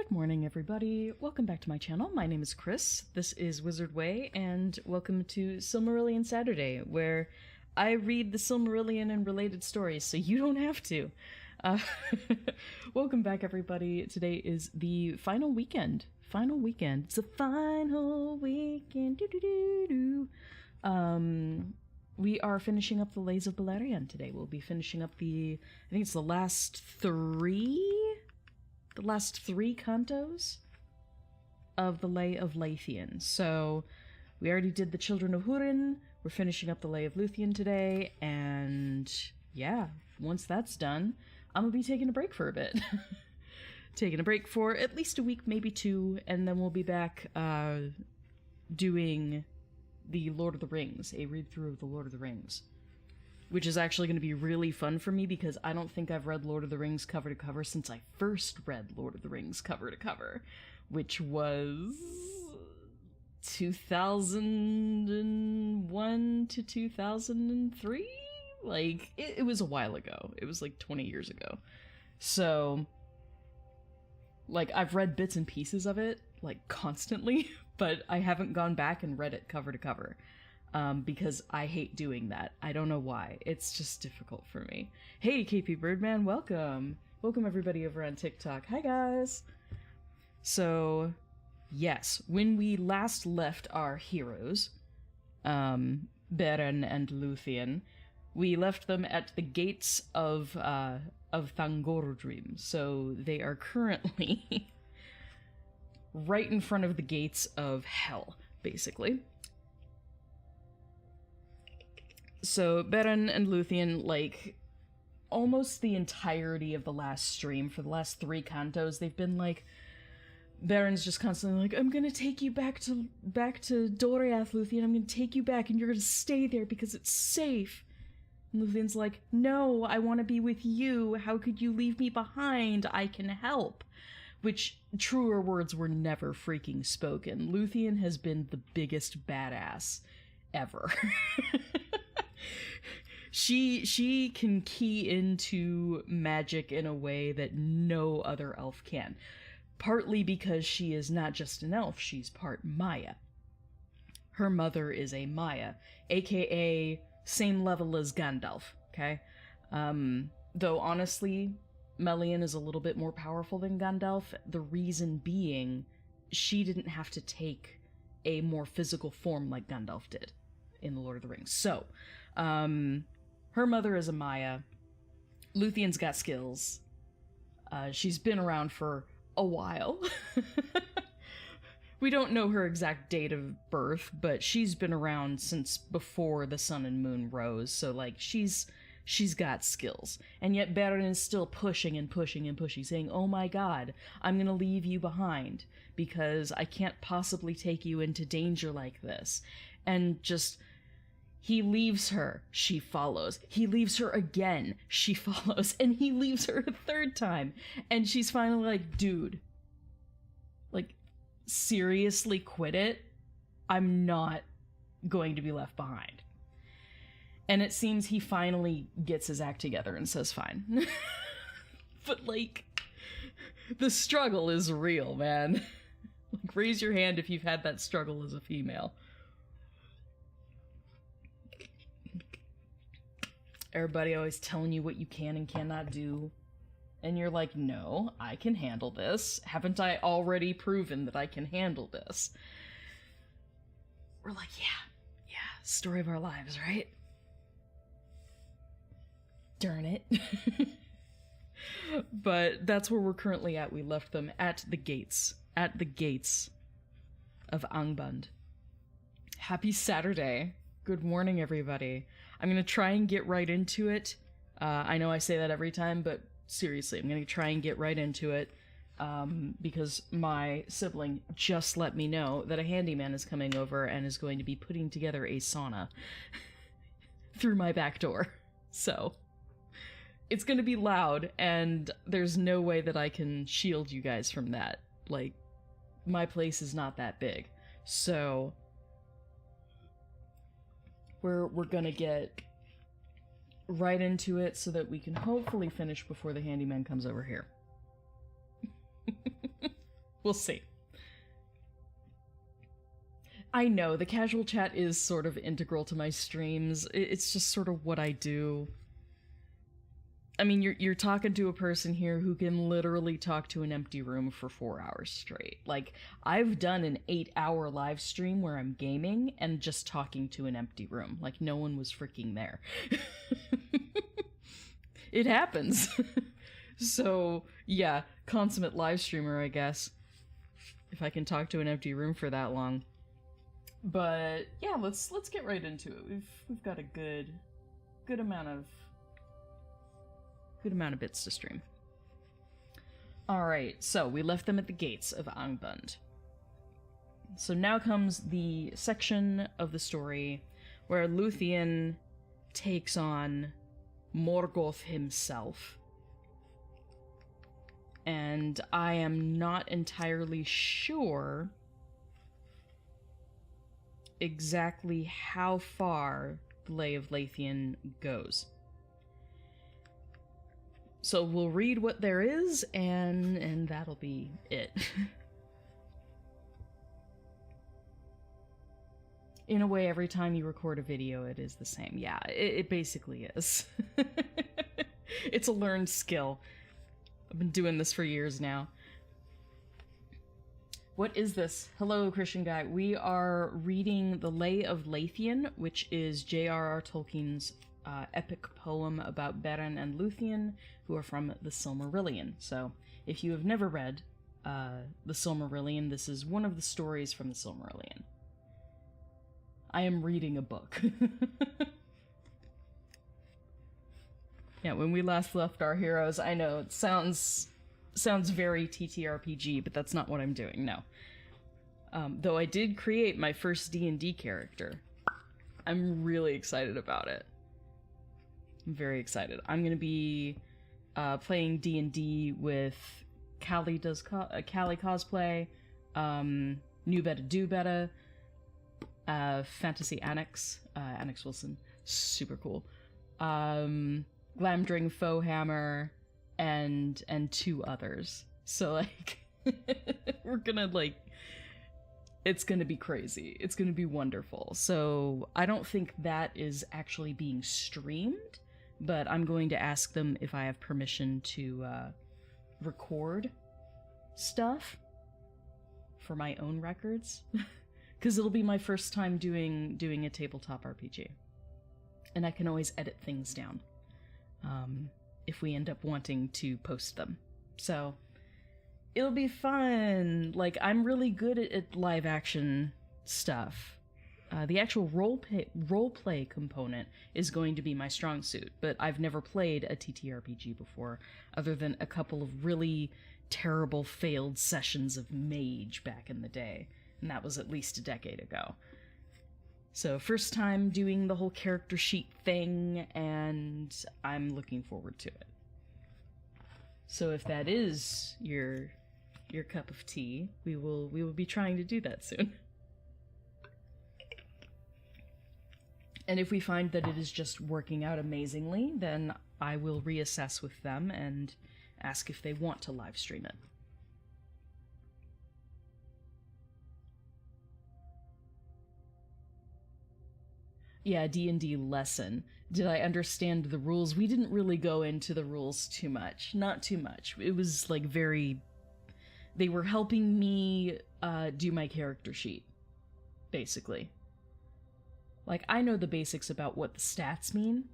Good morning, everybody. Welcome back to my channel. My name is Kris. This is Wizard Way, and welcome to Silmarillion Saturday, where I read the Silmarillion and related stories, so you don't have to. Welcome back, everybody. Today is the final weekend. It's a final weekend. We are finishing up the Lays of Beleriand today. We'll be finishing up I think it's the last three cantos of the Lay of Leithian. So we already did the Children of Húrin. We're finishing up the Lay of Luthien today, and yeah, once that's done, I'm gonna be taking a break for a bit. Taking a break for at least a week, maybe two, and then we'll be back doing the Lord of the Rings, a read-through of the Lord of the Rings, which is actually going to be really fun for me because I don't think I've read Lord of the Rings cover to cover since I first read Lord of the Rings cover to cover, which was 2001 to 2003? Like, it was a while ago. It was like 20 years ago. So, like, I've read bits and pieces of it, like, constantly, but I haven't gone back and read it cover to cover. Because I hate doing that. I don't know why. It's just difficult for me. Hey, KP Birdman, welcome! Welcome everybody over on TikTok. Hi guys! So, yes, when we last left our heroes, Beren and Luthien, we left them at the gates of Thangorudrim. So they are currently right in front of the gates of Hell, basically. So, Beren and Luthien, like, almost the entirety of the last stream, for the last three cantos, they've been like, Beren's just constantly like, I'm gonna take you back to Doriath, Luthien, I'm gonna take you back, and you're gonna stay there because it's safe. And Luthien's like, no, I want to be with you, how could you leave me behind? I can help. Which, truer words were never freaking spoken. Luthien has been the biggest badass ever. She can key into magic in a way that no other elf can. Partly because she is not just an elf, she's part Maya. Her mother is a Maya, aka same level as Gandalf, okay? Though honestly, Melian is a little bit more powerful than Gandalf, the reason being she didn't have to take a more physical form like Gandalf did in The Lord of the Rings. So, her mother is a Maya. Luthien's got skills. She's been around for a while. We don't know her exact date of birth, but she's been around since before the sun and moon rose, so, like, she's got skills. And yet Beren is still pushing and pushing and pushing, saying, oh my god, I'm gonna leave you behind, because I can't possibly take you into danger like this. And just... he leaves her, she follows. He leaves her again, she follows. And he leaves her a third time. And she's finally like, dude, like, seriously quit it? I'm not going to be left behind. And it seems he finally gets his act together and says fine. But, like, the struggle is real, man. Like, raise your hand if you've had that struggle as a female. Everybody always telling you what you can and cannot do. And you're like, no, I can handle this. Haven't I already proven that I can handle this? We're like, yeah, story of our lives, right? Darn it. But that's where we're currently at. We left them at the gates of Angband. Happy Saturday. Good morning, everybody. I'm gonna try and get right into it. I know I say that every time, but seriously, I'm gonna try and get right into it, because my sibling just let me know that a handyman is coming over and is going to be putting together a sauna through my back door. So, it's gonna be loud, and there's no way that I can shield you guys from that. Like, my place is not that big. So... we're gonna get right into it so that we can hopefully finish before the handyman comes over here. We'll see. I know, the casual chat is sort of integral to my streams. It's just sort of what I do. I mean, you're talking to a person here who can literally talk to an empty room for 4 hours straight. Like, I've done an 8-hour live stream where I'm gaming and just talking to an empty room. Like, no one was freaking there. It happens. So, yeah, consummate live streamer, I guess. If I can talk to an empty room for that long. But yeah, let's get right into it. We've got a good amount of bits to stream. All right, so we left them at the gates of Angband. So now comes the section of the story where Luthien takes on Morgoth himself. And I am not entirely sure exactly how far the Lay of Lathian goes. So we'll read what there is, and that'll be it. In a way, every time you record a video, it is the same. Yeah, it basically is. It's a learned skill. I've been doing this for years now. What is this? Hello, Christian guy. We are reading The Lay of Lathian, which is J.R.R. Tolkien's epic poem about Beren and Luthien, who are from the Silmarillion. So, if you have never read the Silmarillion, this is one of the stories from the Silmarillion. I am reading a book. Yeah, when we last left our heroes, I know it sounds very TTRPG, but that's not what I'm doing, no. Though I did create my first D&D character. I'm really excited about it. I'm very excited. I'm gonna be playing D&D with Callie Callie cosplay, New Beta Do Beta, Fantasy Annex, Annex Wilson, super cool. Glamdring Foehammer, and 2 others. So, like, we're gonna, like, it's gonna be crazy. It's gonna be wonderful. So, I don't think that is actually being streamed, but I'm going to ask them if I have permission to, record stuff for my own records. Because it'll be my first time doing a tabletop RPG. And I can always edit things down. If we end up wanting to post them. So, it'll be fun! Like, I'm really good at live action stuff. The actual roleplay component is going to be my strong suit, but I've never played a TTRPG before, other than a couple of really terrible failed sessions of Mage back in the day, and that was at least a decade ago. So, first time doing the whole character sheet thing, and I'm looking forward to it. So if that is your cup of tea, we will be trying to do that soon. And if we find that it is just working out amazingly, then I will reassess with them and ask if they want to live stream it. Yeah, D&D lesson. Did I understand the rules? We didn't really go into the rules too much. Not too much. It was, like, very... They were helping me do my character sheet, basically. Like, I know the basics about what the stats mean,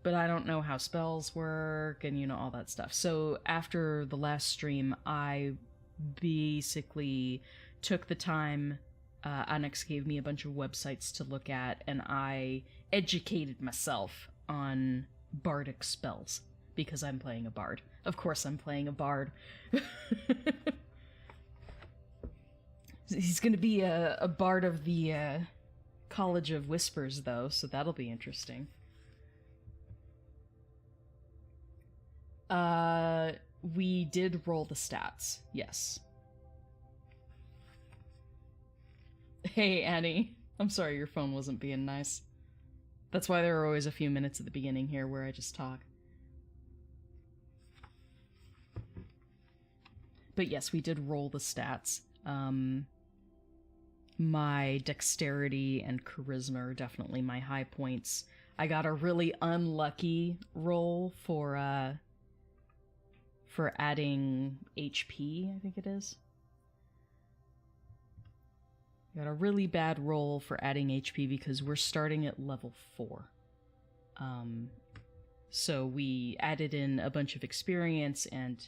but I don't know how spells work and, you know, all that stuff. So, after the last stream, I basically took the time... Onyx gave me a bunch of websites to look at, and I educated myself on bardic spells, because I'm playing a bard. Of course I'm playing a bard. He's gonna be a bard of the College of Whispers, though, so that'll be interesting. We did roll the stats, yes. Hey, Annie. I'm sorry your phone wasn't being nice. That's why there are always a few minutes at the beginning here where I just talk. But But yes, we did roll the stats. My dexterity and charisma are definitely my high points. I got a really unlucky roll for adding HP, I think it is. Got a really bad roll for adding HP because we're starting at level 4. So we added in a bunch of experience and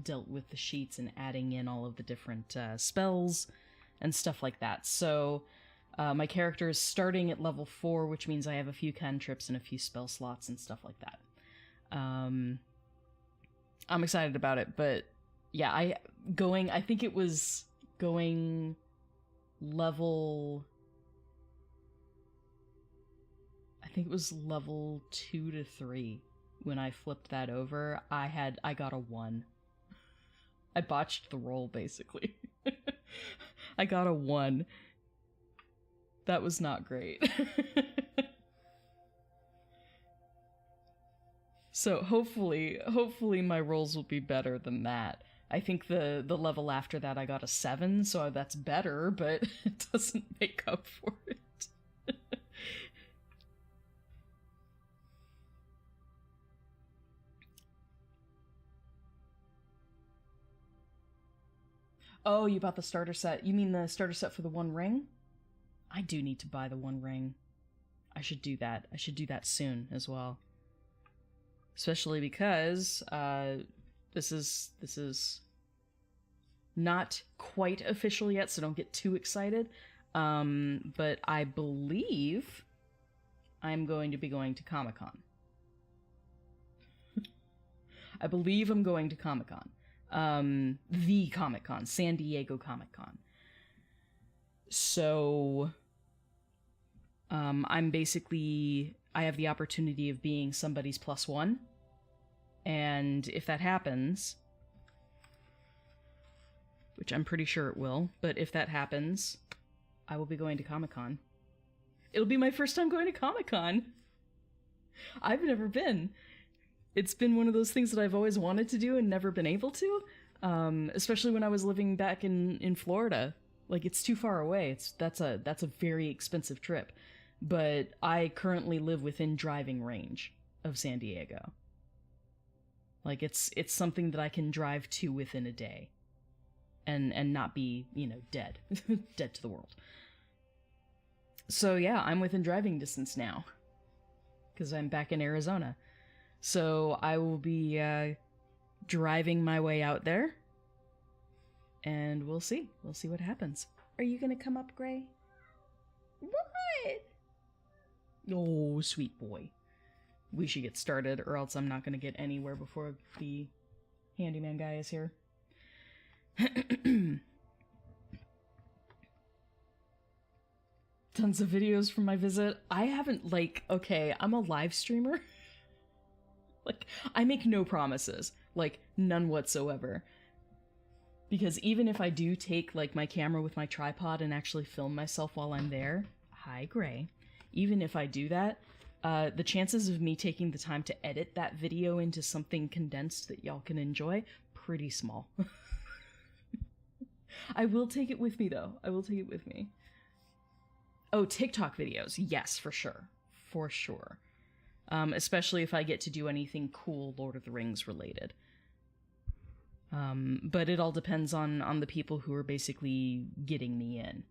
dealt with the sheets and adding in all of the different spells and stuff like that. So my character is starting at level 4, which means I have a few cantrips and a few spell slots and stuff like that. I'm excited about it, but yeah, I think it was going level... I think it was level 2 to 3 when I flipped that over. I got a 1. I botched the roll, basically. I got a 1. That was not great. So hopefully my rolls will be better than that. I think the level after that I got a 7, so that's better, but it doesn't make up for it. Oh, you bought the starter set. You mean the starter set for the One Ring? I do need to buy the One Ring. I should do that. I should do that soon as well. Especially because this is not quite official yet, so don't get too excited. But I believe I'm going to be going to Comic-Con. I believe I'm going to Comic-Con. The Comic-Con, San Diego Comic-Con. So, I have the opportunity of being somebody's +1, and if that happens, which I'm pretty sure it will, but if that happens, I will be going to Comic-Con. It'll be my first time going to Comic-Con. I've never been. It's been one of those things that I've always wanted to do and never been able to, especially when I was living back in Florida. Like, it's too far away. That's a very expensive trip. But I currently live within driving range of San Diego. Like, it's something that I can drive to within a day. And not be, dead. Dead to the world. So yeah, I'm within driving distance now. Because I'm back in Arizona. So I will be driving my way out there. And we'll see. We'll see what happens. Are you gonna come up, Gray? What? Oh, sweet boy. We should get started, or else I'm not gonna get anywhere before the handyman guy is here. Tons of videos from my visit. I haven't, okay, I'm a live streamer. I make no promises. None whatsoever. Because even if I do take, my camera with my tripod and actually film myself while I'm there, hi, Gray. Even if I do that, the chances of me taking the time to edit that video into something condensed that y'all can enjoy, pretty small. I will take it with me, though. I will take it with me. Oh, TikTok videos. Yes, for sure. For sure. Especially if I get to do anything cool Lord of the Rings related. But it all depends on the people who are basically getting me in.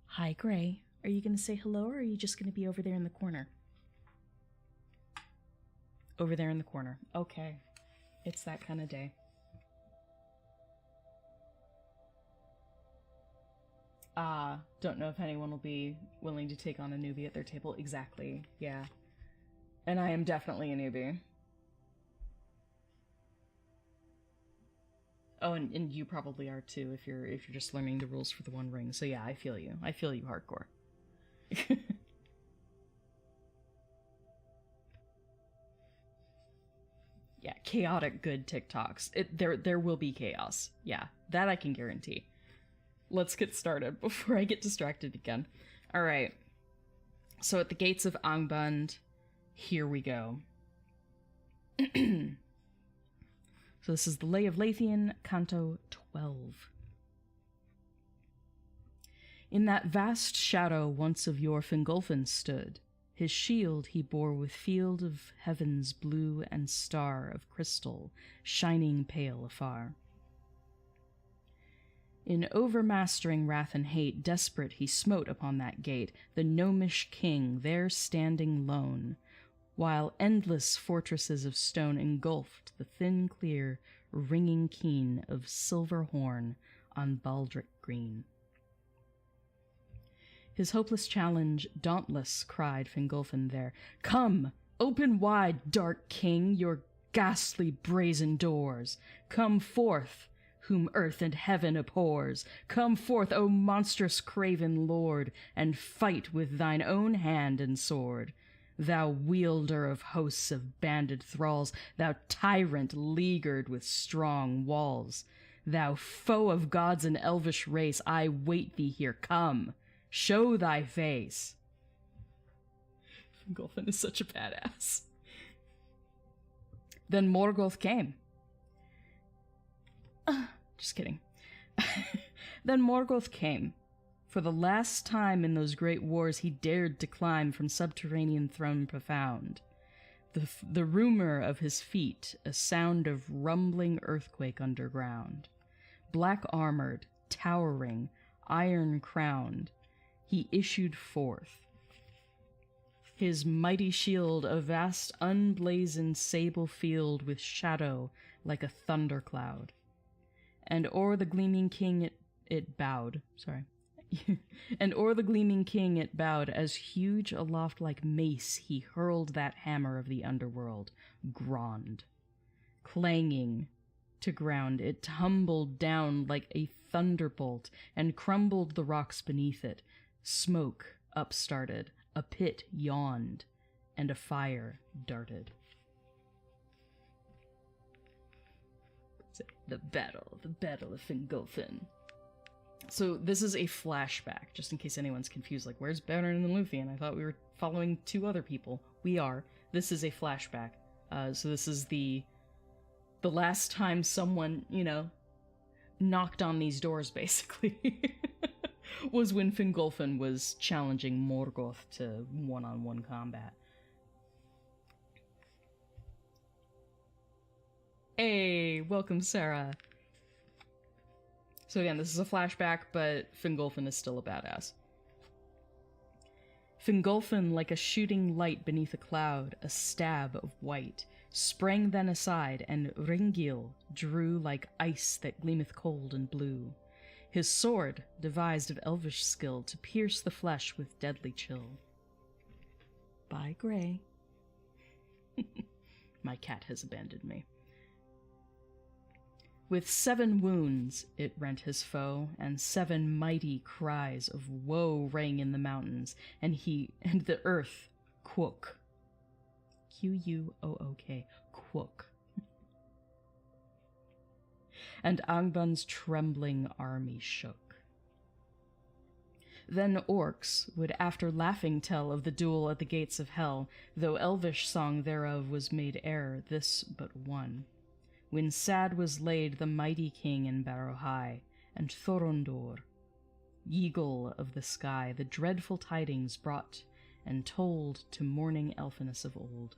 Hi, Gray. Are you going to say hello, or are you just going to be over there in the corner? Over there in the corner. Okay. It's that kind of day. Don't know if anyone will be willing to take on a newbie at their table. Exactly, yeah. And I am definitely a newbie. Oh, and you probably are too if you're just learning the rules for the One Ring. So yeah, I feel you. I feel you hardcore. Yeah, chaotic good TikToks. There will be chaos. Yeah, that I can guarantee. Let's get started before I get distracted again. Alright. So at the gates of Angband, here we go. So this is the Lay of Lathian, Canto 12. In that vast shadow once of yore Fingolfin stood. His shield he bore with field of heaven's blue and star of crystal, shining pale afar. In overmastering wrath and hate, desperate he smote upon that gate, the gnomish king there standing lone, while endless fortresses of stone engulfed the thin clear, ringing keen of silver horn on baldric green. His hopeless challenge dauntless cried Fingolfin there, "Come, open wide, dark king, your ghastly brazen doors. Come forth, whom earth and heaven abhors. Come forth, O monstrous craven lord, and fight with thine own hand and sword. Thou wielder of hosts of banded thralls, thou tyrant leaguered with strong walls. Thou foe of gods and elvish race, I wait thee here. Come, show thy face." Fingolfin is such a badass. Then Morgoth came. Just kidding. Then Morgoth came. For the last time in those great wars he dared to climb from subterranean throne profound. The rumor of his feet, a sound of rumbling earthquake underground. Black-armored, towering, iron-crowned, he issued forth. His mighty shield a vast unblazoned sable field with shadow like a thundercloud. And o'er the gleaming king it bowed. Sorry. And o'er the gleaming king it bowed, as huge aloft like mace he hurled that hammer of the underworld, Grond. Clanging to ground, it tumbled down like a thunderbolt, and crumbled the rocks beneath it. Smoke upstarted, a pit yawned, and a fire darted. The battle of Fingolfin. So this is a flashback, just in case anyone's confused, like, where's Beleriand and Luthien? I thought we were following two other people. We are. This is a flashback. So this is the last time someone, knocked on these doors, basically, was when Fingolfin was challenging Morgoth to one-on-one combat. Hey, welcome, Sarah. So again, this is a flashback, but Fingolfin is still a badass. Fingolfin, like a shooting light beneath a cloud, a stab of white, sprang then aside, and Ringil drew like ice that gleameth cold and blue. His sword, devised of elvish skill, to pierce the flesh with deadly chill. Bye, Grey. My cat has abandoned me. With 7 wounds it rent his foe, and 7 mighty cries of woe rang in the mountains, and the earth quook. Quook. Quook. And Angband's trembling army shook. Then orcs would after laughing tell of the duel at the gates of hell, though elvish song thereof was made ere this but one. When sad was laid the mighty king in Barrow High, and Thorondor, eagle of the sky, the dreadful tidings brought and told to mourning Elfinus of old.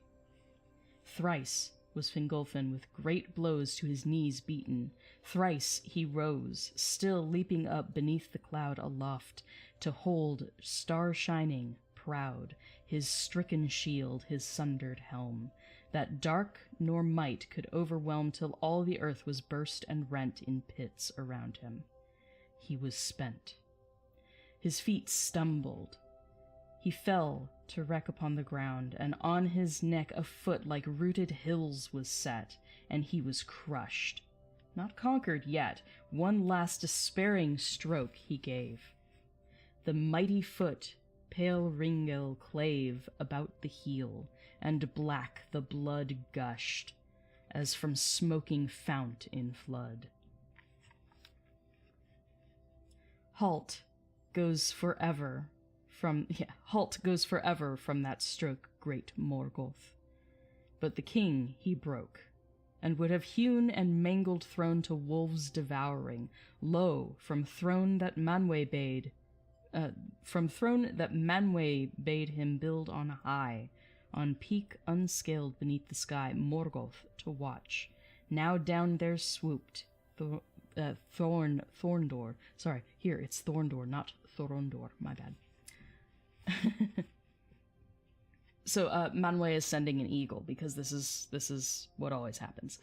Thrice was Fingolfin with great blows to his knees beaten. Thrice he rose, still leaping up beneath the cloud aloft, to hold, star-shining, proud, his stricken shield, his sundered helm, that dark nor might could overwhelm, till all the earth was burst and rent in pits around him. He was spent. His feet stumbled. He fell to wreck upon the ground, and on his neck a foot like rooted hills was set, and he was crushed. Not conquered yet, one last despairing stroke he gave. The mighty foot pale Ringil clave about the heel, and black the blood gushed, as from smoking fount in flood. Halt goes forever from that stroke, great Morgoth. But the king he broke, and would have hewn and mangled throne to wolves devouring. Lo, from throne that Manwë bade him build on high, on peak unscaled beneath the sky, Morgoth to watch. Now down there swooped Thorndor. Sorry, here it's Thorndor, not Thorondor. My bad. So Manwë is sending an eagle because this is what always happens.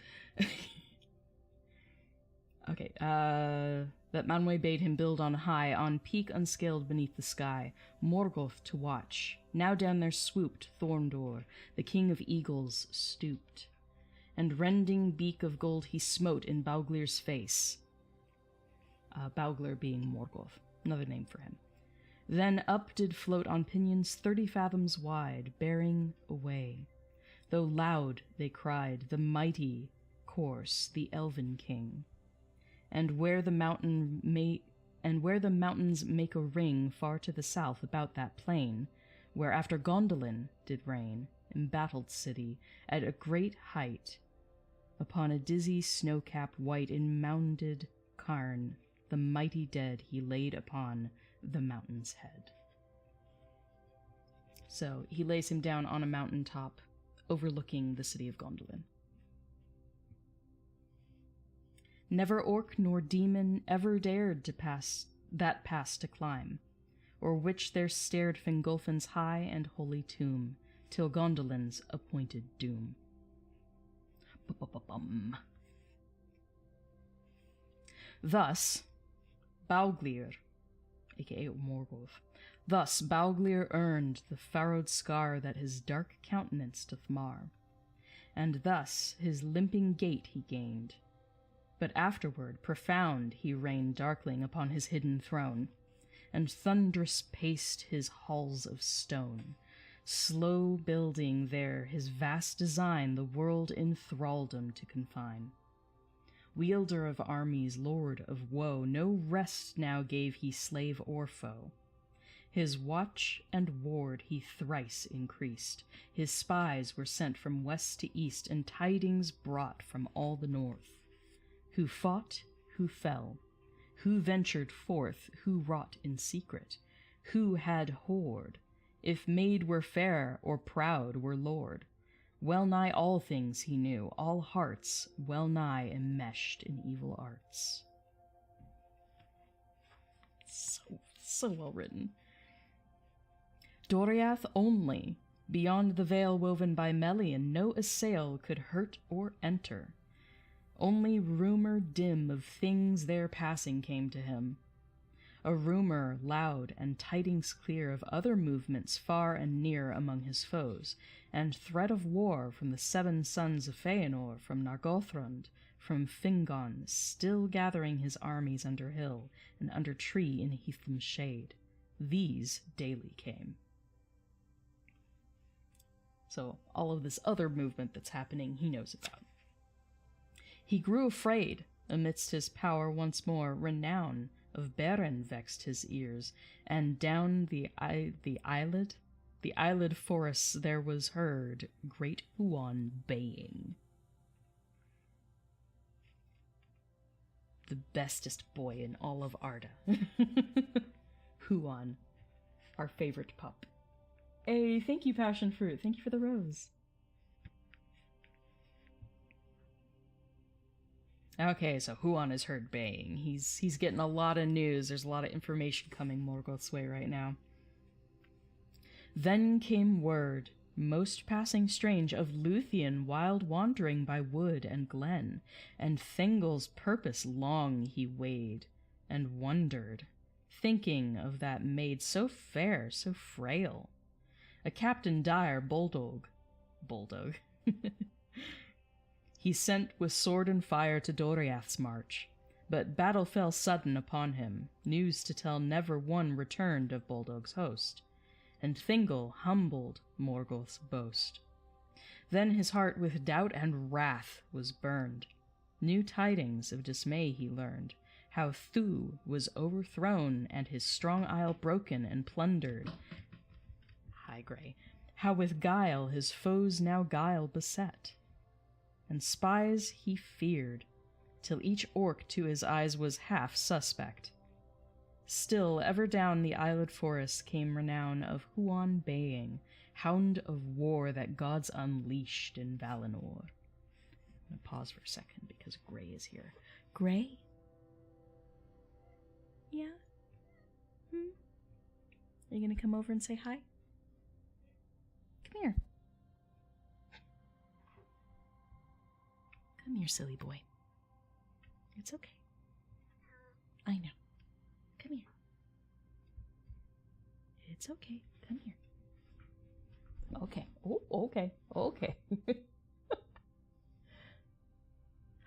Okay, that Manwë bade him build on high, on peak unscaled beneath the sky, Morgoth to watch. Now down there swooped Thorndor, the king of eagles stooped, and rending beak of gold he smote in Bauglir's face. Bauglir being Morgoth, another name for him. Then up did float on pinions 30 fathoms wide, bearing away. Though loud they cried, the mighty course, the elven king. And where the mountains make a ring far to the south about that plain, where after Gondolin did reign, embattled city, at a great height, upon a dizzy snow-cap white in mounded cairn, the mighty dead he laid upon the mountain's head. So he lays him down on a mountain top, overlooking the city of Gondolin. Never orc nor demon ever dared to pass to climb, or which there stared Fingolfin's high and holy tomb, till Gondolin's appointed doom. Thus, Bauglir, aka Morgoth, thus Bauglir earned the furrowed scar that his dark countenance doth mar, and thus his limping gait he gained. But afterward, profound, he reigned darkling upon his hidden throne, and thunderous paced his halls of stone, slow building there his vast design the world in thraldom to confine. Wielder of armies, lord of woe, no rest now gave he slave or foe. His watch and ward he thrice increased, his spies were sent from west to east, and tidings brought from all the north. Who fought, who fell, who ventured forth, who wrought in secret, who had hoard, if maid were fair or proud were lord. Well nigh all things he knew, all hearts well nigh enmeshed in evil arts. So well written. Doriath only, beyond the veil woven by Melian, no assail could hurt or enter. Only rumor dim of things there passing came to him. A rumor loud and tidings clear of other movements far and near among his foes, and threat of war from the 7 sons of Feanor, from Nargothrond, from Fingon, still gathering his armies under hill and under tree in Heathlam's shade. These daily came. So all of this other movement that's happening he knows about. He grew afraid amidst his power once more. Renown of Beren vexed his ears, and down the eyelid forests there was heard great Huon baying. The bestest boy in all of Arda. Huon, our favorite pup. Hey, thank you, Passion Fruit. Thank you for the rose. Okay, so Huon is heard baying. He's getting a lot of news. There's a lot of information coming Morgoth's way right now. Then came word, most passing strange, of Luthien wild wandering by wood and glen, and Thingol's purpose long he weighed, and wondered, thinking of that maid so fair, so frail. A Captain dire Bulldog. He sent with sword and fire to Doriath's march, but battle fell sudden upon him, news to tell never one returned of Bulldog's host, and Thingol humbled Morgoth's boast. Then his heart with doubt and wrath was burned. New tidings of dismay he learned, how Thu was overthrown and his strong isle broken and plundered. High Grey, how with guile his foes now guile beset. and spies he feared, till each orc to his eyes was half suspect. Still, ever down the Isled forest came renown of Huan baying, hound of war that gods unleashed in Valinor. I'm gonna pause for a second because Gray is here. Gray? Yeah? Are you gonna come over and say hi? Come here. Come here, silly boy. It's okay. I know. Come here. It's okay. Come here. Okay. Oh, okay. Okay.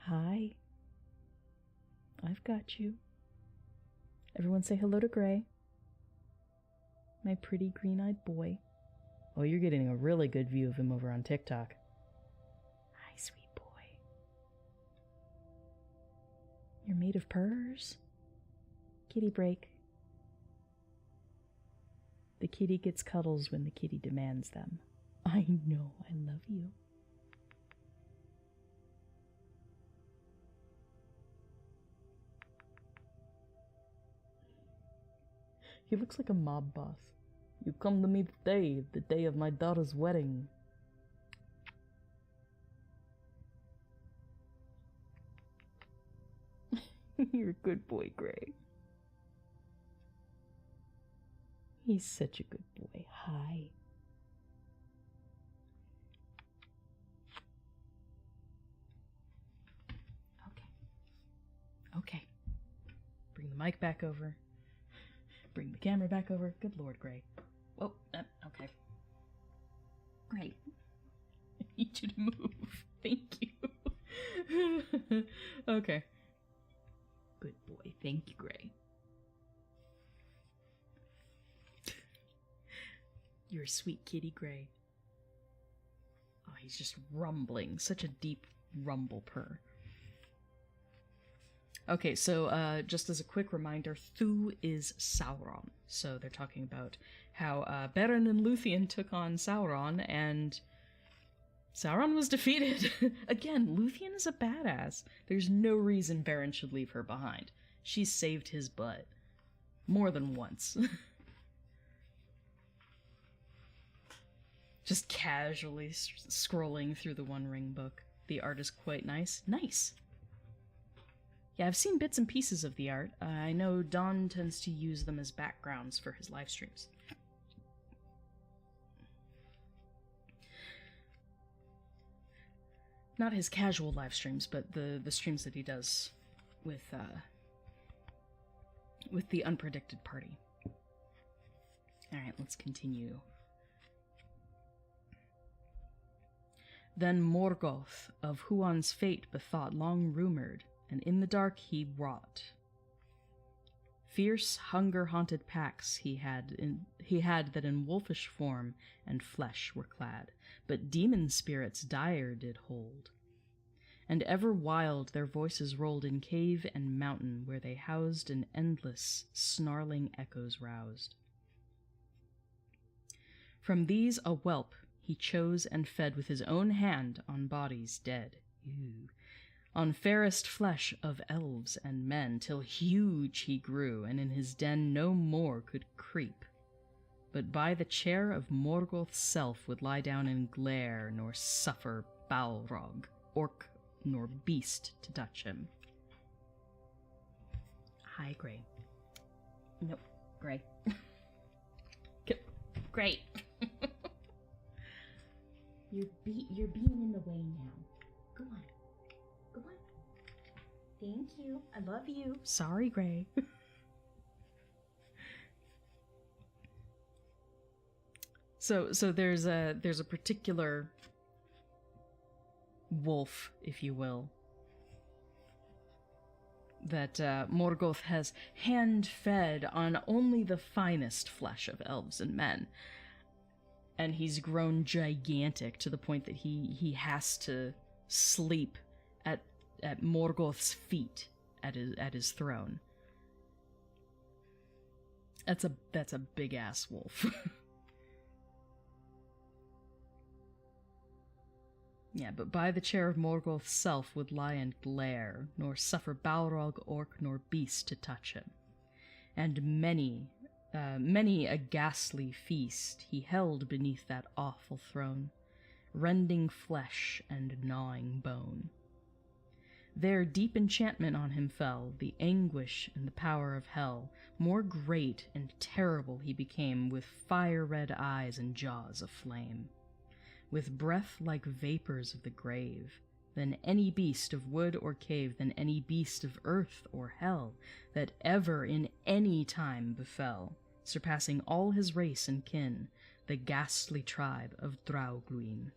Hi. I've got you. Everyone say hello to Gray. My pretty green-eyed boy. Oh, you're getting a really good view of him over on TikTok. Hi, sweet boy. You're made of purrs. Kitty break. The kitty gets cuddles when the kitty demands them. I know, I love you. He looks like a mob boss. You come to me today, the day of my daughter's wedding. You're a good boy, Gray. He's such a good boy. Hi. Okay. Bring the mic back over. Bring the camera back over. Good Lord, Gray. Oh, okay. Great. I need you to move. Thank you. Okay. Good boy. Thank you, Gray. You're a sweet kitty, Gray. Oh, he's just rumbling. Such a deep rumble purr. Okay, so just as a quick reminder, Thu is Sauron. So they're talking about how Beren and Luthien took on Sauron, and Sauron was defeated. Again, Luthien is a badass. There's no reason Beren should leave her behind. She saved his butt. More than once. Just casually scrolling through the One Ring book. The art is quite nice. Nice! Yeah, I've seen bits and pieces of the art. I know Don tends to use them as backgrounds for his live streams. Not his casual live streams, but the streams that he does with the Unpredicted Party. Alright, let's continue. Then Morgoth of Huan's fate bethought long rumored, and in the dark he wrought. Fierce, hunger-haunted packs he had that in wolfish form and flesh were clad, but demon spirits dire did hold. And ever wild their voices rolled in cave and mountain, where they housed and endless, snarling echoes roused. From these a whelp he chose and fed with his own hand on bodies dead. Ew. On fairest flesh of elves and men, till huge he grew, and in his den no more could creep, but by the chair of Morgoth's self would lie down and glare, nor suffer Balrog, orc, nor beast to touch him. Hi, Gray. Nope, Gray. Great. You're being in the way now. Go on. Go on. Thank you. I love you. Sorry, Gray. So there's a particular wolf, if you will, that Morgoth has hand-fed on only the finest flesh of elves and men. And he's grown gigantic to the point that he has to sleep at Morgoth's feet at his throne. That's a big ass wolf. Yeah, but by the chair of Morgoth's self would lie and glare, nor suffer Balrog, orc, nor beast to touch him. And many a ghastly feast he held beneath that awful throne, rending flesh and gnawing bone. There deep enchantment on him fell, the anguish and the power of hell. More great and terrible he became, with fire-red eyes and jaws of flame, with breath like vapors of the grave, than any beast of wood or cave, than any beast of earth or hell, that ever in any time befell, surpassing all his race and kin, the ghastly tribe of Draugluin.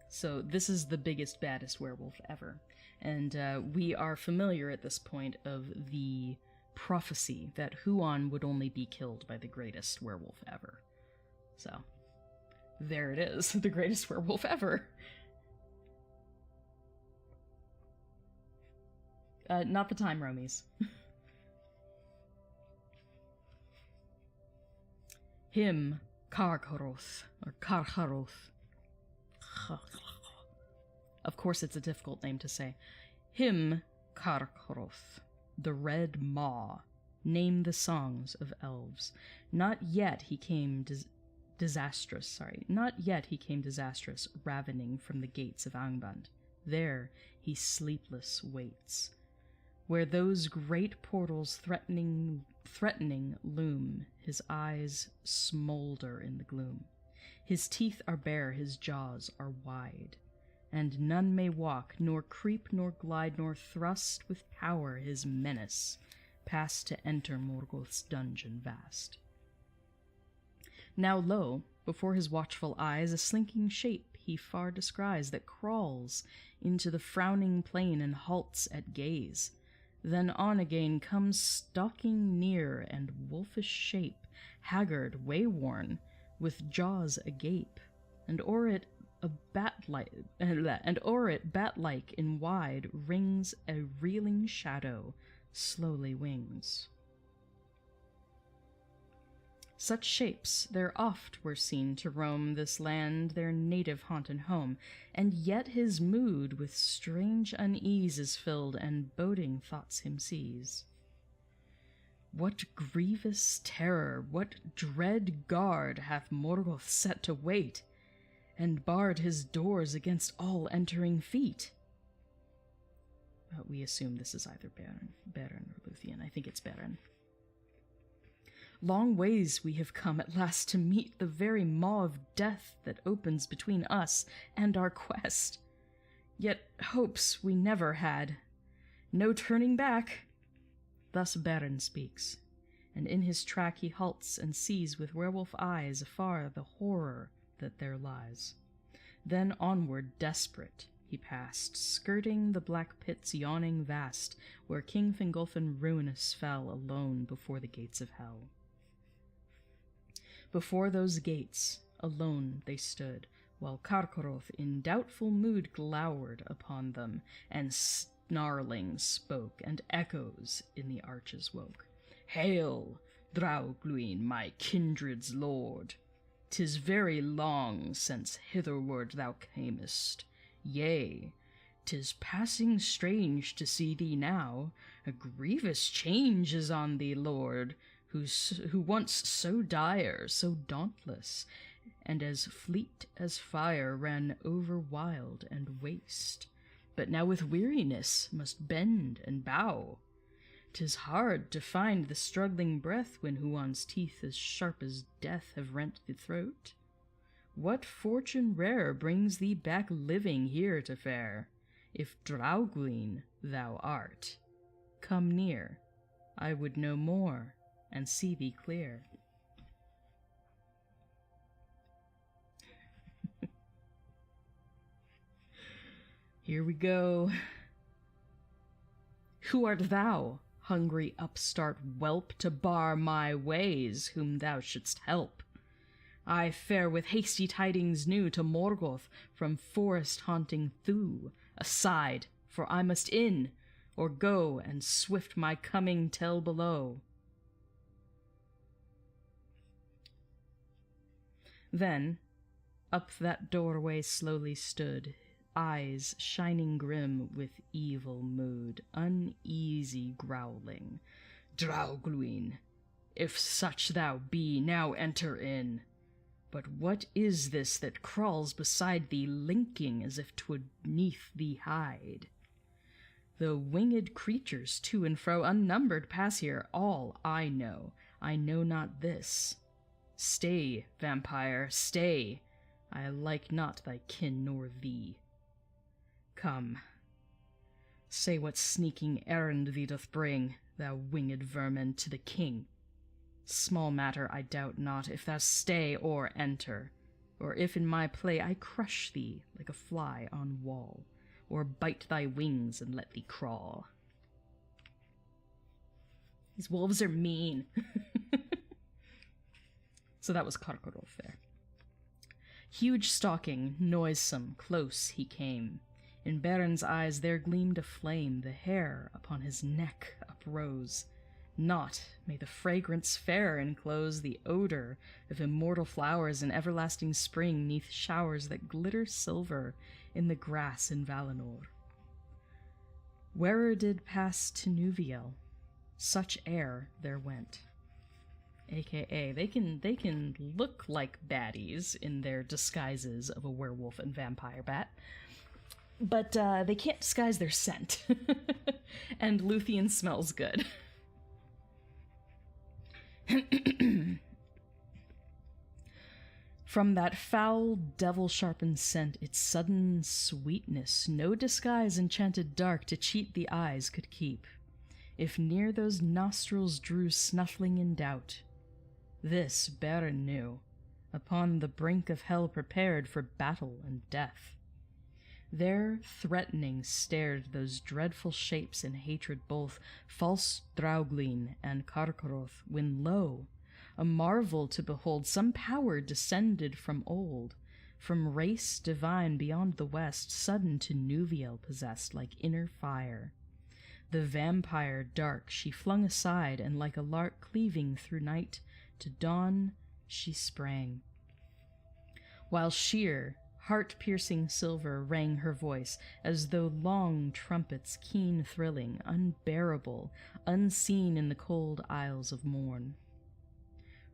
So this is the biggest, baddest werewolf ever. And we are familiar at this point of the prophecy that Huon would only be killed by the greatest werewolf ever. So, there it is, the greatest werewolf ever. Not the time, Romies. Him, Karkaroth, or Karkaroth. Of course it's a difficult name to say. Him, Karkaroth, the Red Maw, name the songs of elves. Not yet he came disastrous, ravening from the gates of Angband. There he sleepless waits, where those great portals threatening loom. His eyes smolder in the gloom. His teeth are bare, his jaws are wide, and none may walk, nor creep, nor glide, nor thrust with power his menace past to enter Morgoth's dungeon vast. Now lo, before his watchful eyes, a slinking shape he far descries, that crawls into the frowning plain and halts at gaze. Then on again comes stalking near, and wolfish shape, haggard, wayworn, with jaws agape, and o'er it bat-like in wide rings a reeling shadow slowly wings. Such shapes there oft were seen to roam this land, their native haunt and home, and yet his mood with strange unease is filled, and boding thoughts him seize. What grievous terror, what dread guard hath Morgoth set to wait, and barred his doors against all entering feet? But we assume this is either Beren or Luthien. I think it's Beren. Long ways we have come at last to meet the very maw of death that opens between us and our quest. Yet hopes we never had. No turning back. Thus Beren speaks, and in his track he halts and sees with werewolf eyes afar the horror that there lies. Then onward, desperate, he passed, skirting the black pit's yawning vast, where King Fingolfin ruinous fell alone before the gates of hell. Before those gates, alone they stood, while Karkaroth in doubtful mood glowered upon them, and snarling spoke, and echoes in the arches woke. Hail, Draugluin, my kindred's lord! 'Tis very long since hitherward thou camest. Yea, 'tis passing strange to see thee now. A grievous change is on thee, lord, who once so dire, so dauntless, and as fleet as fire ran over wild and waste, but now with weariness must bend and bow. 'Tis hard to find the struggling breath when Huon's teeth as sharp as death have rent the throat. What fortune rare brings thee back living here to fare? If Draugluin thou art, come near, I would know more and see thee clear. Here we go. Who art thou, hungry upstart whelp, to bar my ways, whom thou shouldst help? I fare with hasty tidings new to Morgoth from forest-haunting Thu. Aside, for I must in, or go and swift my coming tell below. Then, up that doorway slowly stood, eyes shining grim with evil mood, uneasy growling. Draugluin, if such thou be, now enter in. But what is this that crawls beside thee, linking as if 'twould 'neath thee hide? Though winged creatures to and fro unnumbered pass here, all I know not this. Stay, vampire, stay, I like not thy kin nor thee. Come, say what sneaking errand thee doth bring, thou winged vermin, to the king. Small matter, I doubt not, if thou stay or enter, or if in my play I crush thee like a fly on wall, or bite thy wings and let thee crawl. These wolves are mean. So that was Karkaroth there. Huge stalking, noisome, close he came. In Baron's eyes there gleamed a flame, the hair upon his neck uprose. Not may the fragrance fair enclose the odor of immortal flowers in everlasting spring, 'neath showers that glitter silver in the grass in Valinor. Where'er did pass to Nuviel, such air there went. AKA, they can look like baddies in their disguises of a werewolf and vampire bat, but they can't disguise their scent. And Luthien smells good. From that foul, devil-sharpened scent, its sudden sweetness, no disguise enchanted dark to cheat the eyes could keep, if near those nostrils drew snuffling in doubt. This Baron knew, upon the brink of hell prepared for battle and death. There threatening stared those dreadful shapes in hatred, both false Drauglin and Karkaroth, when lo, a marvel to behold, some power descended from old, from race divine beyond the west, sudden to Nuviel possessed, like inner fire. The vampire dark she flung aside, and like a lark cleaving through night to dawn she sprang. While sheer, heart-piercing silver rang her voice, as though long trumpets keen thrilling, unbearable, unseen in the cold isles of morn.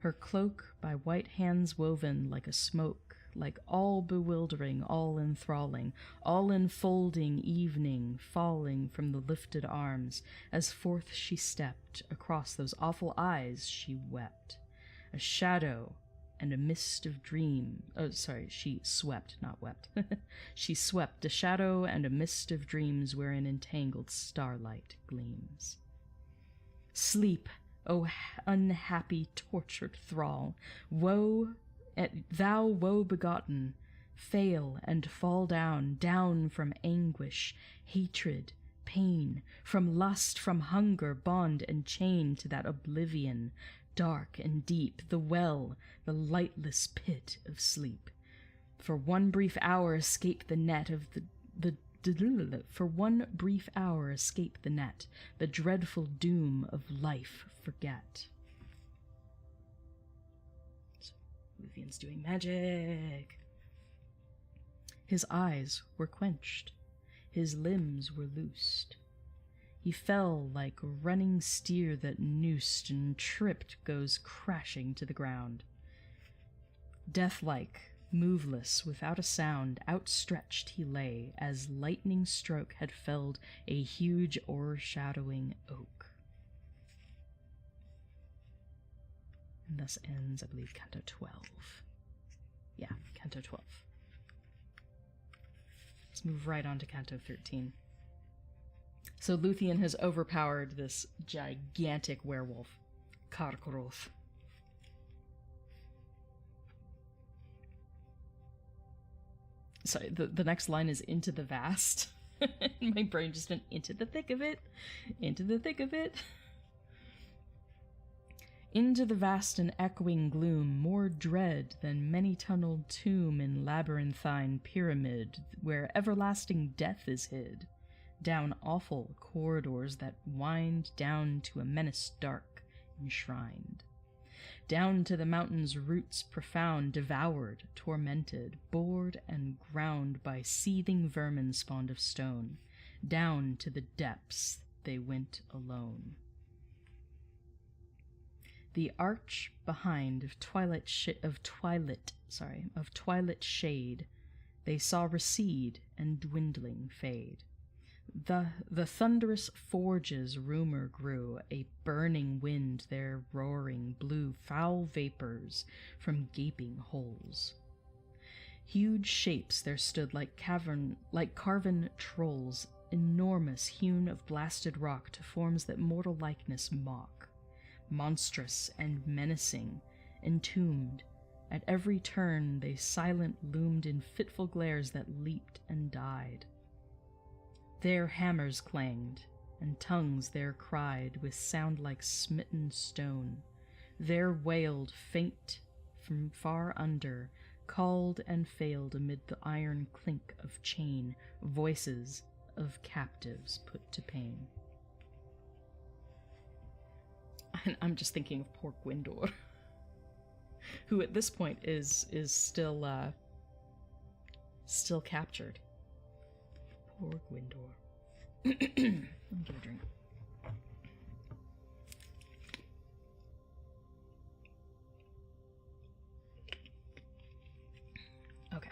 Her cloak by white hands woven like a smoke, like all bewildering, all enthralling, all enfolding evening falling from the lifted arms, as forth she stepped, across those awful eyes she wept. A shadow and a mist of dream. Oh, sorry, she swept, not wept. She swept, a shadow and a mist of dreams wherein entangled starlight gleams. Sleep, O unhappy, tortured thrall, woe, thou woe-begotten, fail and fall down, down from anguish, hatred, pain, from lust, from hunger, bond and chain to that oblivion, dark and deep, the well, the lightless pit of sleep. For one brief hour escape the net of for one brief hour escape the net, the dreadful doom of life forget. So, Luthien's doing magic. His eyes were quenched, his limbs were loosed. He fell like a running steer that noosed and tripped goes crashing to the ground. Deathlike, moveless, without a sound, outstretched he lay, as lightning stroke had felled a huge o'ershadowing oak. And thus ends, I believe, Canto 12. Yeah, Canto 12. Let's move right on to Canto 13. So Luthien has overpowered this gigantic werewolf, Karkaroth. Sorry, the next line is into the vast. My brain just went into the thick of it, into the thick of it. Into the vast and echoing gloom, more dread than many-tunneled tomb in labyrinthine pyramid, where everlasting death is hid, down awful corridors that wind down to a menace dark enshrined. down to the mountain's roots profound, devoured, tormented, bored and ground by seething vermin spawned of stone. Down to the depths they went alone. The arch behind of twilight shade they saw recede and dwindling fade. The thunderous forges rumor grew, a burning wind there roaring blew foul vapors from gaping holes. Huge shapes there stood like carven trolls, enormous, hewn of blasted rock to forms that mortal likeness mock, monstrous and menacing, entombed. At every turn they silent loomed in fitful glares that leaped and died. There hammers clanged, and tongues there cried with sound like smitten stone. There wailed faint from far under, called and failed amid the iron clink of chain, voices of captives put to pain. And I'm just thinking of poor Gwyndor, who at this point is still captured. Poor Gwyndor. Let me get a drink. Okay.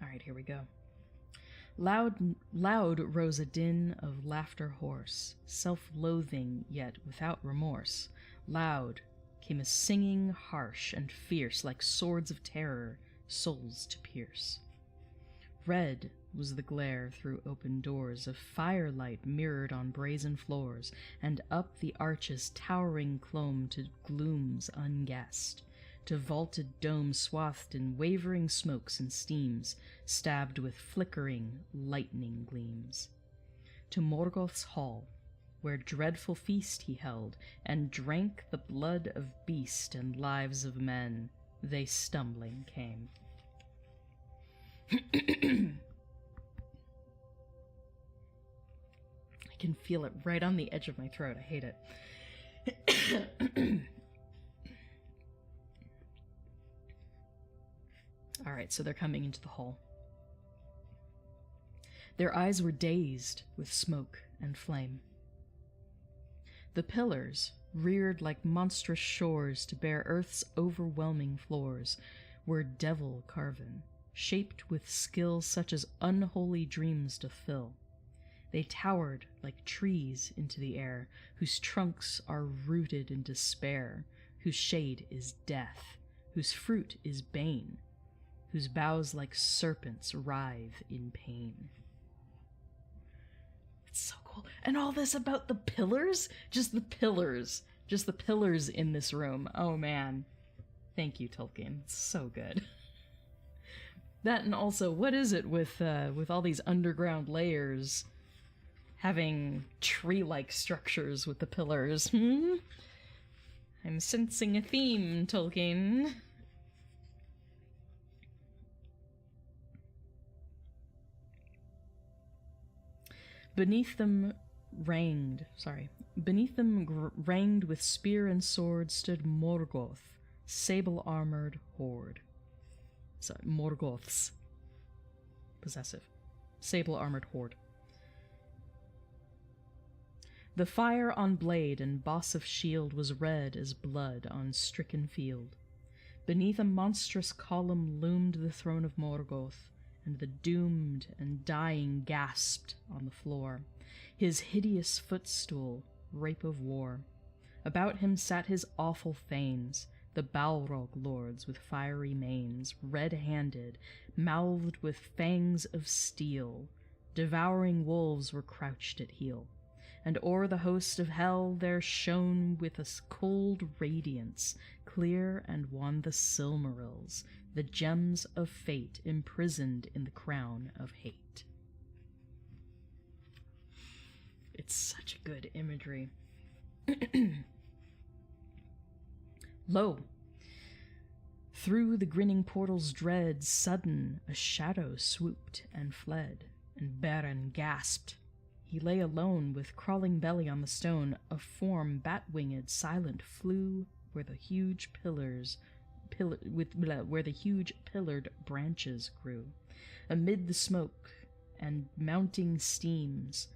All right, here we go. Loud rose a din of laughter hoarse, self-loathing yet without remorse. Loud came a singing harsh and fierce, like swords of terror, souls to pierce. Red was the glare through open doors of firelight mirrored on brazen floors, and up the arches towering clomb to glooms unguessed, to vaulted domes swathed in wavering smokes and steams, stabbed with flickering lightning gleams. To Morgoth's hall, where dreadful feast he held, and drank the blood of beast and lives of men, they stumbling came. I can feel it right on the edge of my throat. I hate it. All right, so they're coming into the hall. Their eyes were dazed with smoke and flame. The pillars, reared like monstrous shores to bear earth's overwhelming floors, were devil carven, shaped with skill such as unholy dreams to fill. They towered like trees into the air, whose trunks are rooted in despair, whose shade is death, whose fruit is bane, whose boughs like serpents writhe in pain. It's so cool. And all this about the pillars? Just the pillars in this room. Oh man. Thank you, Tolkien. It's so good. That, and also, what is it with all these underground layers having tree-like structures with the pillars? I'm sensing a theme, Tolkien. Beneath them ranged with spear and sword stood Morgoth, sable-armored horde. Sorry, Morgoths. Possessive. Sable-armored horde. The fire on blade and boss of shield was red as blood on stricken field. Beneath a monstrous column loomed the throne of Morgoth, and the doomed and dying gasped on the floor, his hideous footstool, rape of war. About him sat his awful thanes, the Balrog lords with fiery manes, red-handed, mouthed with fangs of steel. Devouring wolves were crouched at heel, and o'er the host of hell there shone with a cold radiance, clear and wan the Silmarils, the gems of fate imprisoned in the crown of hate. It's such good imagery. Lo! Through the grinning portal's dread, sudden a shadow swooped and fled, and Beren gasped. He lay alone, with crawling belly on the stone. A form, bat-winged, silent, flew where the huge where the huge pillared branches grew, amid the smoke and mounting steams.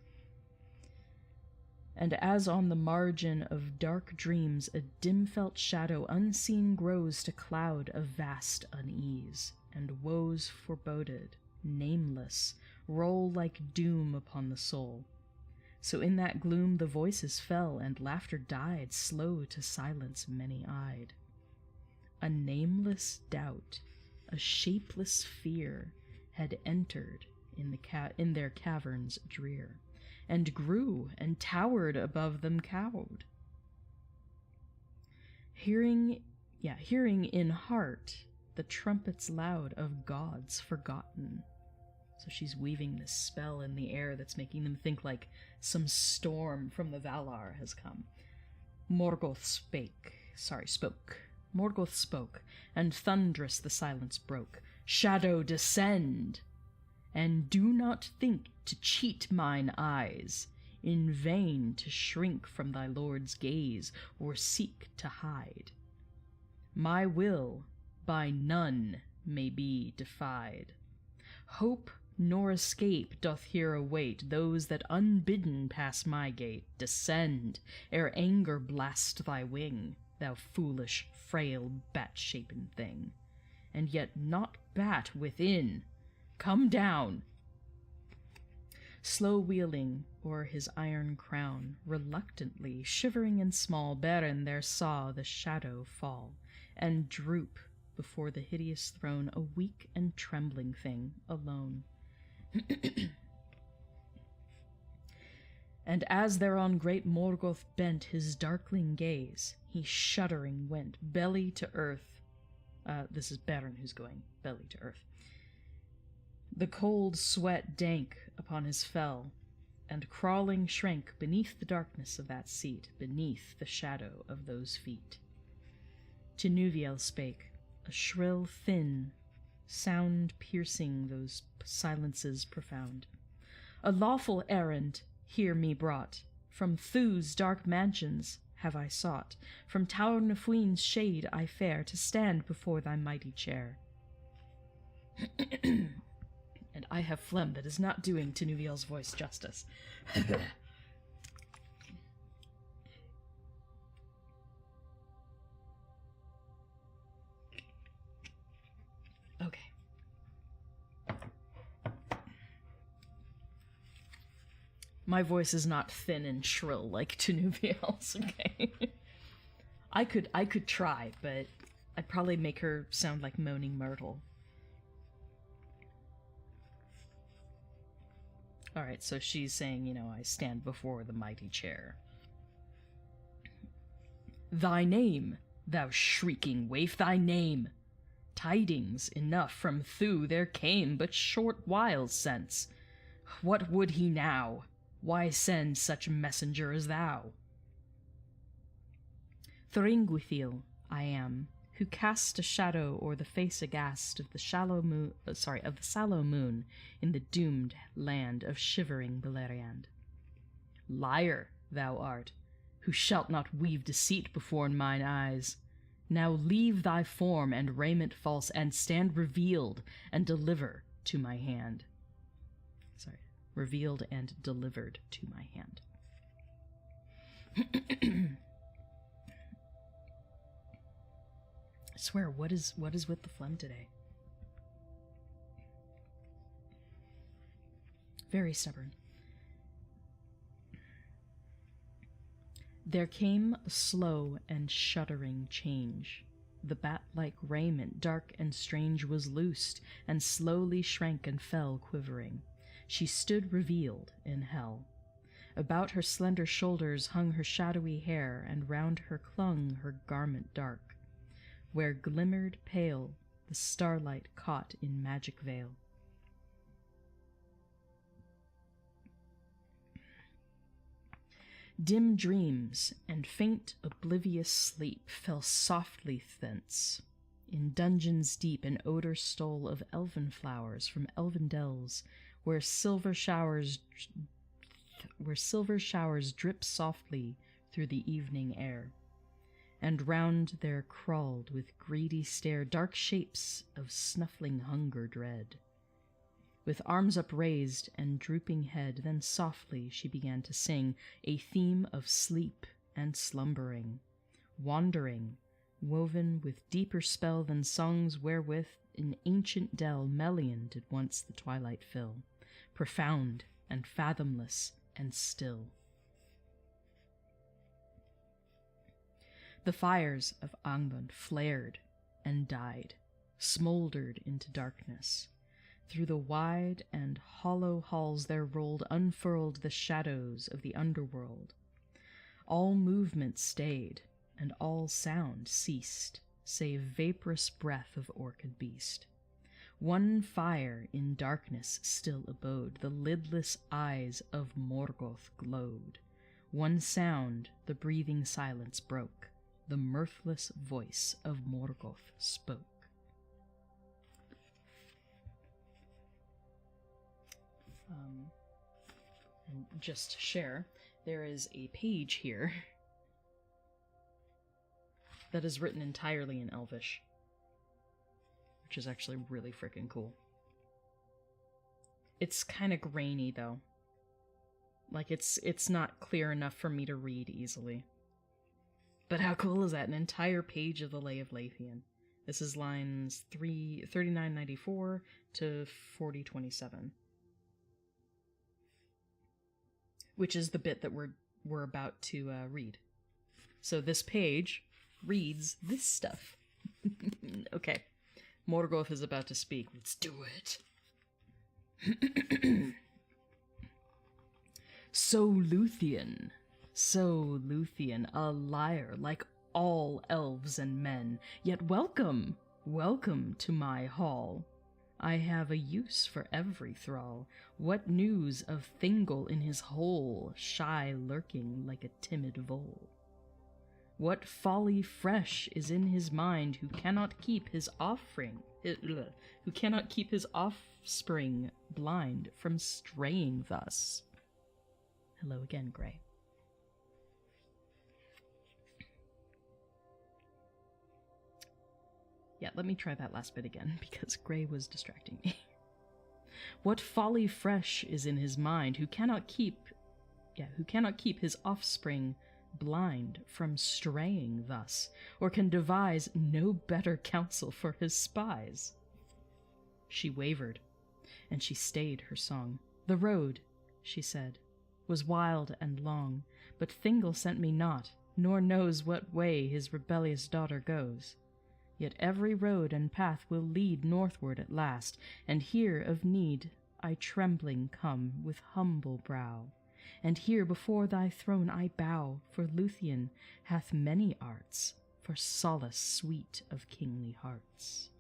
And as on the margin of dark dreams a dim-felt shadow unseen grows to cloud of vast unease, and woes foreboded, nameless, roll like doom upon the soul. So in that gloom the voices fell, and laughter died, slow to silence many-eyed. A nameless doubt, a shapeless fear, had entered in their caverns drear, and grew and towered above them cowed. Hearing in heart the trumpets loud of gods forgotten. So she's weaving this spell in the air that's making them think like some storm from the Valar has come. Morgoth spoke. Morgoth spoke, and thunderous the silence broke. Shadow, descend! And do not think to cheat mine eyes, in vain to shrink from thy lord's gaze, or seek to hide. My will by none may be defied. Hope nor escape doth here await those that unbidden pass my gate. Descend, ere anger blast thy wing, thou foolish, frail, bat-shapen thing. And yet not bat within. Come down! Slow wheeling o'er his iron crown, reluctantly, shivering and small, Beren there saw the shadow fall, and droop before the hideous throne, a weak and trembling thing, alone. And as thereon great Morgoth bent his darkling gaze, he shuddering went, belly to earth. This is Beren who's going belly to earth. The cold sweat dank upon his fell, and crawling shrank beneath the darkness of that seat, beneath the shadow of those feet. To Nuviel spake, a shrill, thin sound piercing those silences profound. A lawful errand here me brought, from Thu's dark mansions have I sought, from Tower Nafuin's shade I fare, to stand before thy mighty chair. And I have phlegm that is not doing to Nuviel's voice justice. Okay. My voice is not thin and shrill like Nuviel's, okay? I could try, but I'd probably make her sound like Moaning Myrtle. Alright, so she's saying, I stand before the mighty chair. Thy name, thou shrieking waif, thy name! Tidings enough from Thu there came but short whiles since. What would he now? Why send such messenger as thou? Thringwithiel I am, who cast a shadow o'er the face aghast of the sallow moon in the doomed land of shivering Beleriand. Liar thou art, who shalt not weave deceit before mine eyes. Now leave thy form and raiment false, and stand revealed and deliver to my hand. Revealed and delivered to my hand. I swear, what is with the phlegm today? Very stubborn. There came a slow and shuddering change. The bat-like raiment, dark and strange, was loosed, and slowly shrank and fell quivering. She stood revealed in hell. About her slender shoulders hung her shadowy hair, and round her clung her garment dark, where glimmered pale the starlight caught in magic veil. Dim dreams and faint oblivious sleep fell softly thence. In dungeons deep an odor stole of elven flowers from elven dells, where silver showers drip softly through the evening air. And round there crawled with greedy stare dark shapes of snuffling hunger dread. With arms upraised and drooping head, then softly she began to sing a theme of sleep and slumbering, wandering, woven with deeper spell than songs wherewith in ancient dell Melian did once the twilight fill, profound and fathomless and still. The fires of Angband flared and died, smoldered into darkness. Through the wide and hollow halls there rolled unfurled the shadows of the underworld. All movement stayed, and all sound ceased, save vaporous breath of orchid beast. One fire in darkness still abode, the lidless eyes of Morgoth glowed. One sound the breathing silence broke, the mirthless voice of Morgoth spoke. And just to share, there is a page here that is written entirely in Elvish, which is actually really freaking cool. It's kind of grainy, though. Like, it's not clear enough for me to read easily. But how cool is that? An entire page of the Lay of Lathian. This is lines 3994 to 4027. Which is the bit that we're about to read. So this page reads this stuff. Okay. Morgoth is about to speak. Let's do it. So Luthien, a liar like all elves and men, yet welcome to my hall. I have a use for every thrall. What news of Thingol in his hole, shy lurking like a timid vole? What folly fresh is in his mind, who cannot keep his offspring blind from straying thus? Hello again, Grey. Yeah, let me try that last bit again, because Grey was distracting me. What folly fresh is in his mind, who cannot keep his offspring blind from straying thus, or can devise no better counsel for his spies? She wavered, and she stayed her song. The road, she said, was wild and long, but Thingol sent me not, nor knows what way his rebellious daughter goes. Yet every road and path will lead northward at last, and here of need I trembling come with humble brow. And here before thy throne I bow, for Luthien hath many arts, for solace sweet of kingly hearts.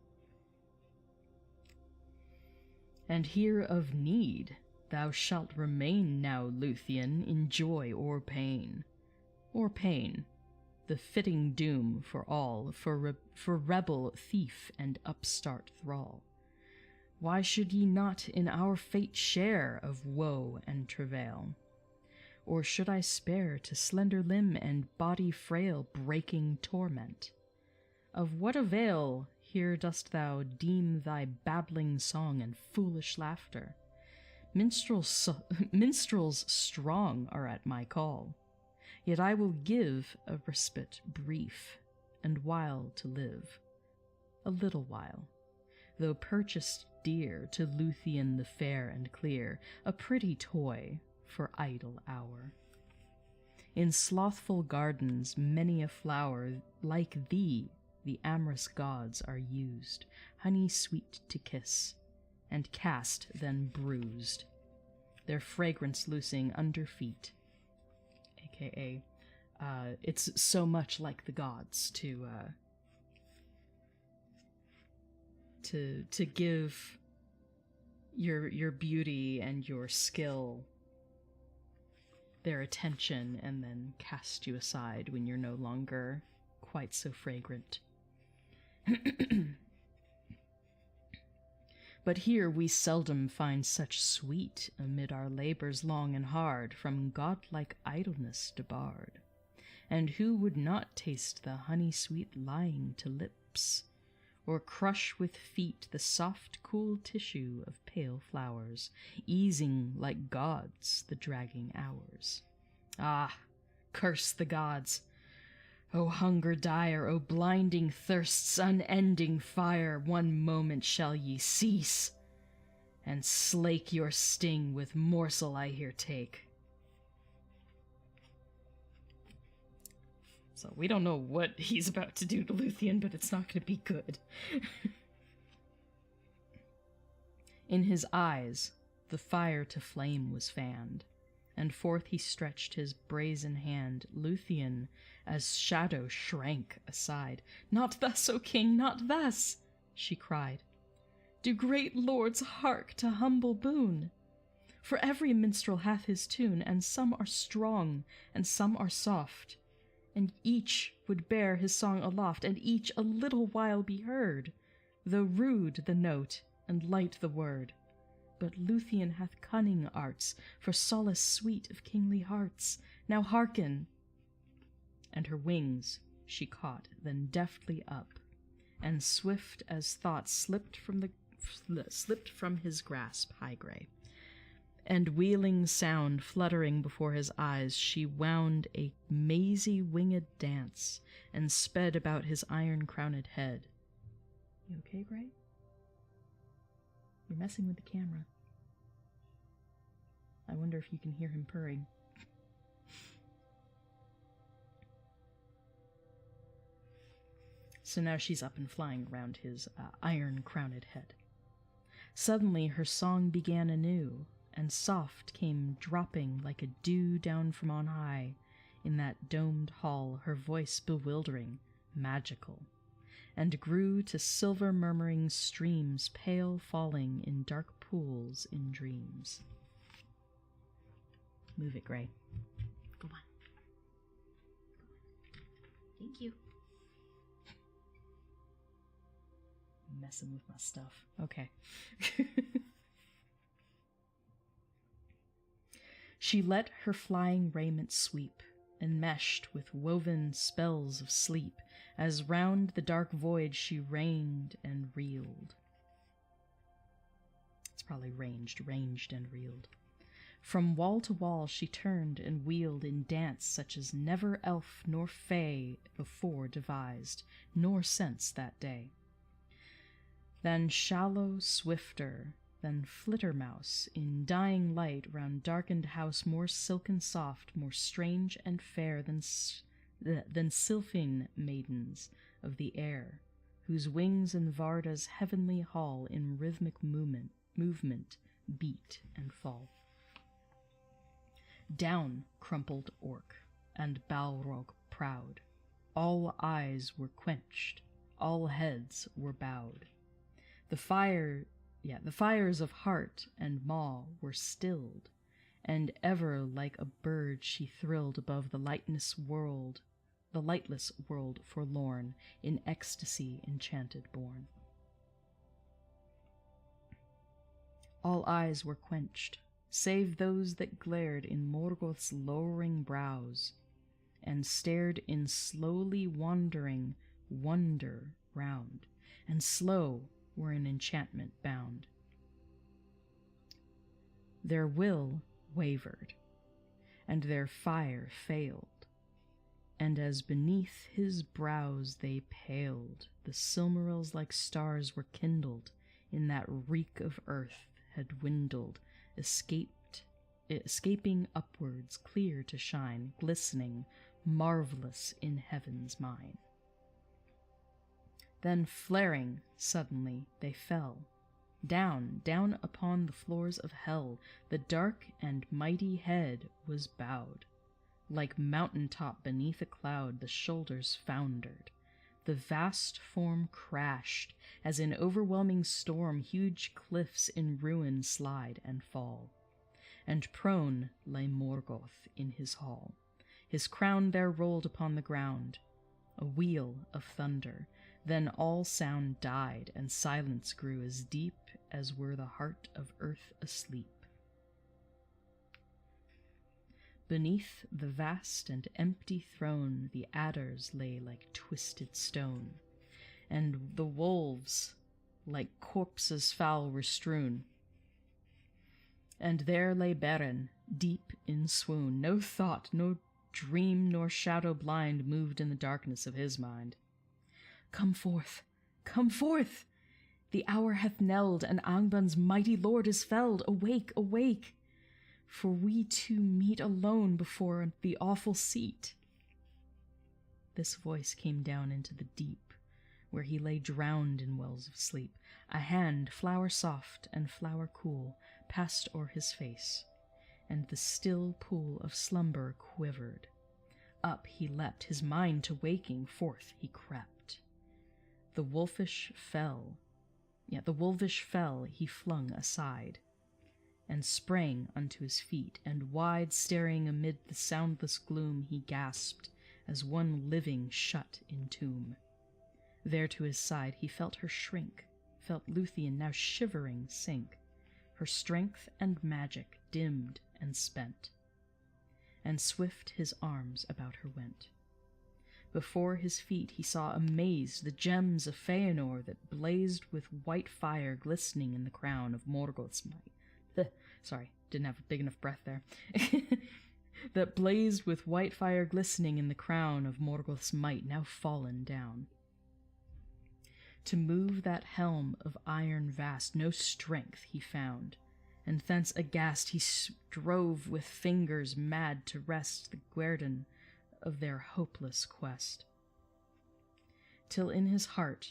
And here of need thou shalt remain now, Luthien, in joy or pain. Or pain, the fitting doom for all, for rebel, thief, and upstart thrall. Why should ye not in our fate share of woe and travail? Or should I spare to slender limb and body frail breaking torment? Of what avail here dost thou deem thy babbling song and foolish laughter? Minstrels strong are at my call. Yet I will give a respite brief, and while to live, a little while, though purchased dear to Luthien the fair and clear, a pretty toy for idle hour. In slothful gardens many a flower, like thee, the amorous gods are used, honey sweet to kiss, and cast then bruised, their fragrance loosing under feet. AKA, it's so much like the gods to give your beauty and your skill their attention and then cast you aside when you're no longer quite so fragrant. But here we seldom find such sweet amid our labors long and hard, from godlike idleness debarred. And who would not taste the honey-sweet lying to lips, or crush with feet the soft, cool tissue of pale flowers, easing like gods the dragging hours? Ah, curse the gods! O hunger dire, O blinding thirst's unending fire, one moment shall ye cease, and slake your sting with morsel I here take. So we don't know what he's about to do to Luthien, but it's not going to be good. In his eyes the fire to flame was fanned, and forth he stretched his brazen hand. Luthien, as shadow, shrank aside. "Not thus, O king, not thus!" she cried. "Do great lords hark to humble boon? For every minstrel hath his tune, and some are strong, and some are soft, and each would bear his song aloft, and each a little while be heard, though rude the note and light the word. But Luthien hath cunning arts for solace sweet of kingly hearts. Now hearken!" And her wings she caught, then deftly up, and swift as thought slipped from his grasp, high grey. And wheeling sound fluttering before his eyes, she wound a mazy winged dance, and sped about his iron-crowned head. You okay, Grey? You're messing with the camera. I wonder if you can hear him purring. So now she's up and flying around his iron-crowned head. Suddenly her song began anew, and soft came dropping like a dew down from on high. In that domed hall her voice bewildering, magical, and grew to silver murmuring streams, pale falling in dark pools in dreams. Move it, Grey. Go on. Thank you. Messing with my stuff. Okay. She let her flying raiment sweep, enmeshed with woven spells of sleep, as round the dark void she ranged and reeled. It's probably ranged and reeled. From wall to wall she turned and wheeled in dance such as never elf nor fay before devised, nor since that day. Then shallow swifter, than flittermouse, in dying light round darkened house, more silken soft, more strange and fair than sylphine maidens of the air, whose wings in Varda's heavenly hall in rhythmic movement beat and fall. Down crumpled Orc and Balrog proud, all eyes were quenched, all heads were bowed. The fires of heart and maw were stilled, and ever like a bird she thrilled above the lightless world forlorn, in ecstasy enchanted born. All eyes were quenched, save those that glared in Morgoth's lowering brows, and stared in slowly wandering wonder round, and slow were in enchantment bound. Their will wavered, and their fire failed, and as beneath his brows they paled, the Silmarils like stars were kindled, in that reek of earth had dwindled, escaping upwards clear to shine, glistening, marvelous in heaven's mine. Then flaring suddenly they fell, down upon the floors of hell. The dark and mighty head was bowed, like mountain top beneath a cloud the shoulders foundered. The vast form crashed, as in overwhelming storm huge cliffs in ruin slide and fall. and prone lay Morgoth in his hall. His crown there rolled upon the ground, a wheel of thunder. Then all sound died, and silence grew as deep as were the heart of earth asleep. Beneath the vast and empty throne the adders lay like twisted stone, and the wolves like corpses foul were strewn. And there lay Beren, deep in swoon. No thought, no dream, nor shadow blind moved in the darkness of his mind. Come forth, come forth! The hour hath knelled, and Angband's mighty lord is felled. Awake, awake! For we two meet alone before the awful seat. This voice came down into the deep, where he lay drowned in wells of sleep. A hand, flower soft and flower cool, passed o'er his face, and the still pool of slumber quivered. Up he leapt, his mind to waking, forth he crept. The wolfish fell he flung aside, and sprang unto his feet, and wide staring amid the soundless gloom he gasped, as one living shut in tomb. There to his side he felt her shrink, felt Luthien now shivering sink, her strength and magic dimmed and spent, and swift his arms about her went. Before his feet he saw amazed the gems of Feanor that blazed with white fire glistening in the crown of Morgoth's might. Sorry, didn't have a big enough breath there. That blazed with white fire glistening in the crown of Morgoth's might, now fallen down. To move that helm of iron vast, no strength he found, and thence aghast he strove with fingers mad to wrest the guerdon of their hopeless quest. Till in his heart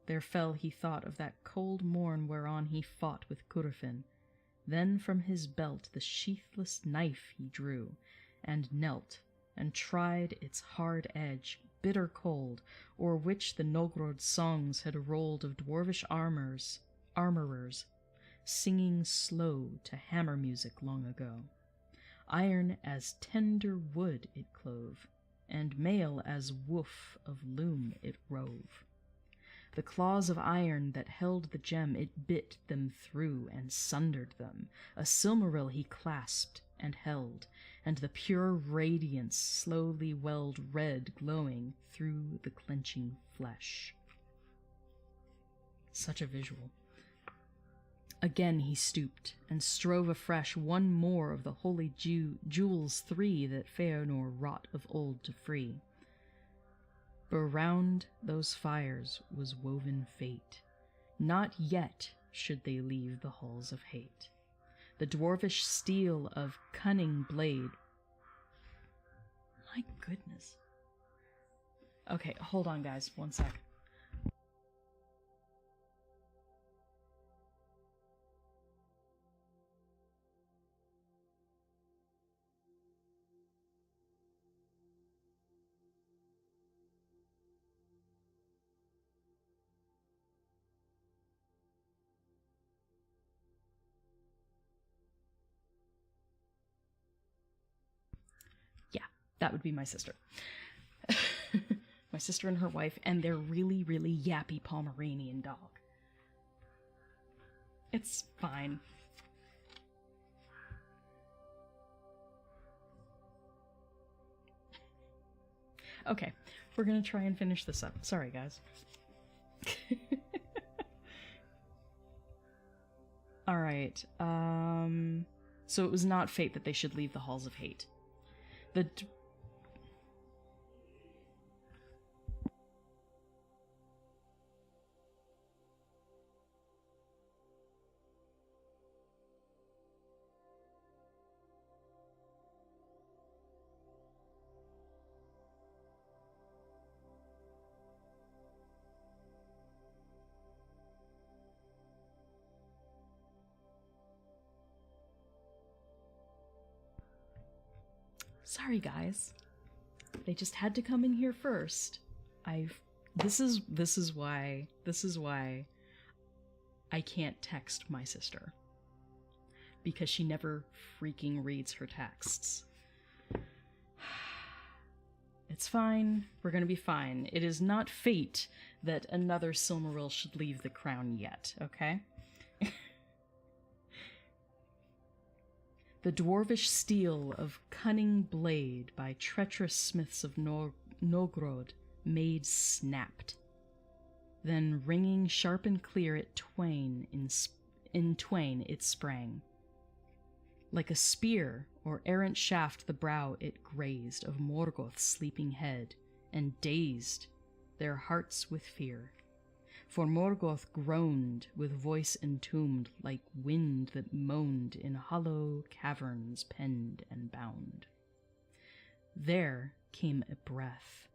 there fell he thought of that cold morn whereon he fought with Curufin. Then from his belt the sheathless knife he drew, and knelt, and tried its hard edge, bitter cold, o'er which the Nogrod songs had rolled of dwarvish armorers, singing slow to hammer music long ago. Iron as tender wood it clove, and mail as woof of loom it rove. The claws of iron that held the gem, it bit them through and sundered them. A Silmaril he clasped and held, and the pure radiance slowly welled red glowing through the clenching flesh. Such a visual. Again he stooped, and strove afresh one more of the holy jewels 3 that Feanor wrought of old to free. But around those fires was woven fate. Not yet should they leave the halls of hate. The dwarvish steel of cunning blade. My goodness. Okay, hold on, guys. One sec. That would be my sister. My sister and her wife and their really, really yappy Pomeranian dog. It's fine. Okay, we're gonna try and finish this up. Sorry, guys. Alright, so it was not fate that they should leave the Halls of Hate. Sorry, guys. They just had to come in here first. This is why I can't text my sister. because she never freaking reads her texts. It's fine. We're gonna be fine. It is not fate that another Silmaril should leave the crown yet, okay? The dwarvish steel of cunning blade by treacherous smiths of Nogrod made snapped. Then ringing sharp and clear in twain it sprang. Like a spear or errant shaft the brow it grazed of Morgoth's sleeping head, and dazed their hearts with fear. For Morgoth groaned with voice entombed like wind that moaned in hollow caverns penned and bound. There came a breath.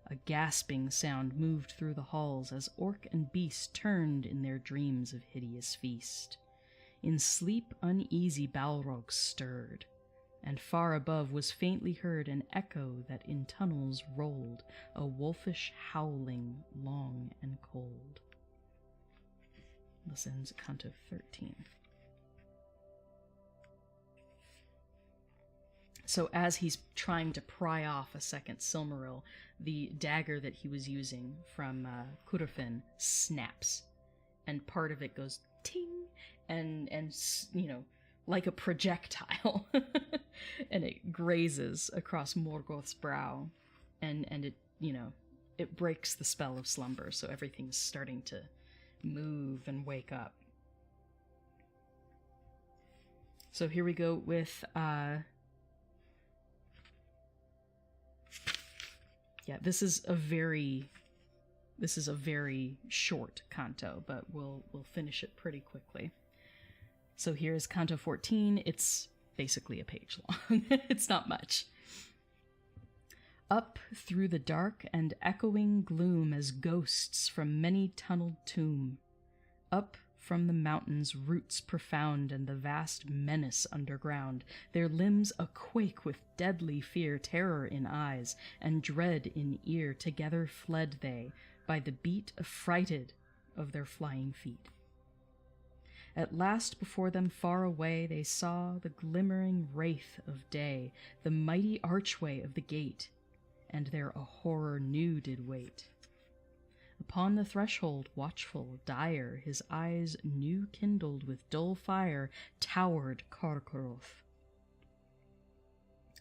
A gasping sound moved through the halls as orc and beast turned in their dreams of hideous feast. In sleep uneasy Balrog stirred, and far above was faintly heard an echo that in tunnels rolled, a wolfish howling long and cold. This ends at Canto 13. So as he's trying to pry off a second Silmaril, the dagger that he was using from Curufin snaps, and part of it goes ting, and you know, like a projectile, and it grazes across Morgoth's brow, and it, you know, it breaks the spell of slumber, so everything's starting to move and wake up. So here we go with yeah, this is a very short canto, but we'll finish it pretty quickly. So here's Canto 14. It's basically a page long. It's not much. Up through the dark and echoing gloom as ghosts from many tunneled tomb, up from the mountains' roots profound and the vast menace underground, their limbs a-quake with deadly fear, terror in eyes, and dread in ear, together fled they, by the beat affrighted of their flying feet. At last before them far away they saw the glimmering wraith of day, the mighty archway of the gate, and there a horror new did wait. Upon the threshold, watchful, dire, his eyes new kindled with dull fire, towered Carcharoth,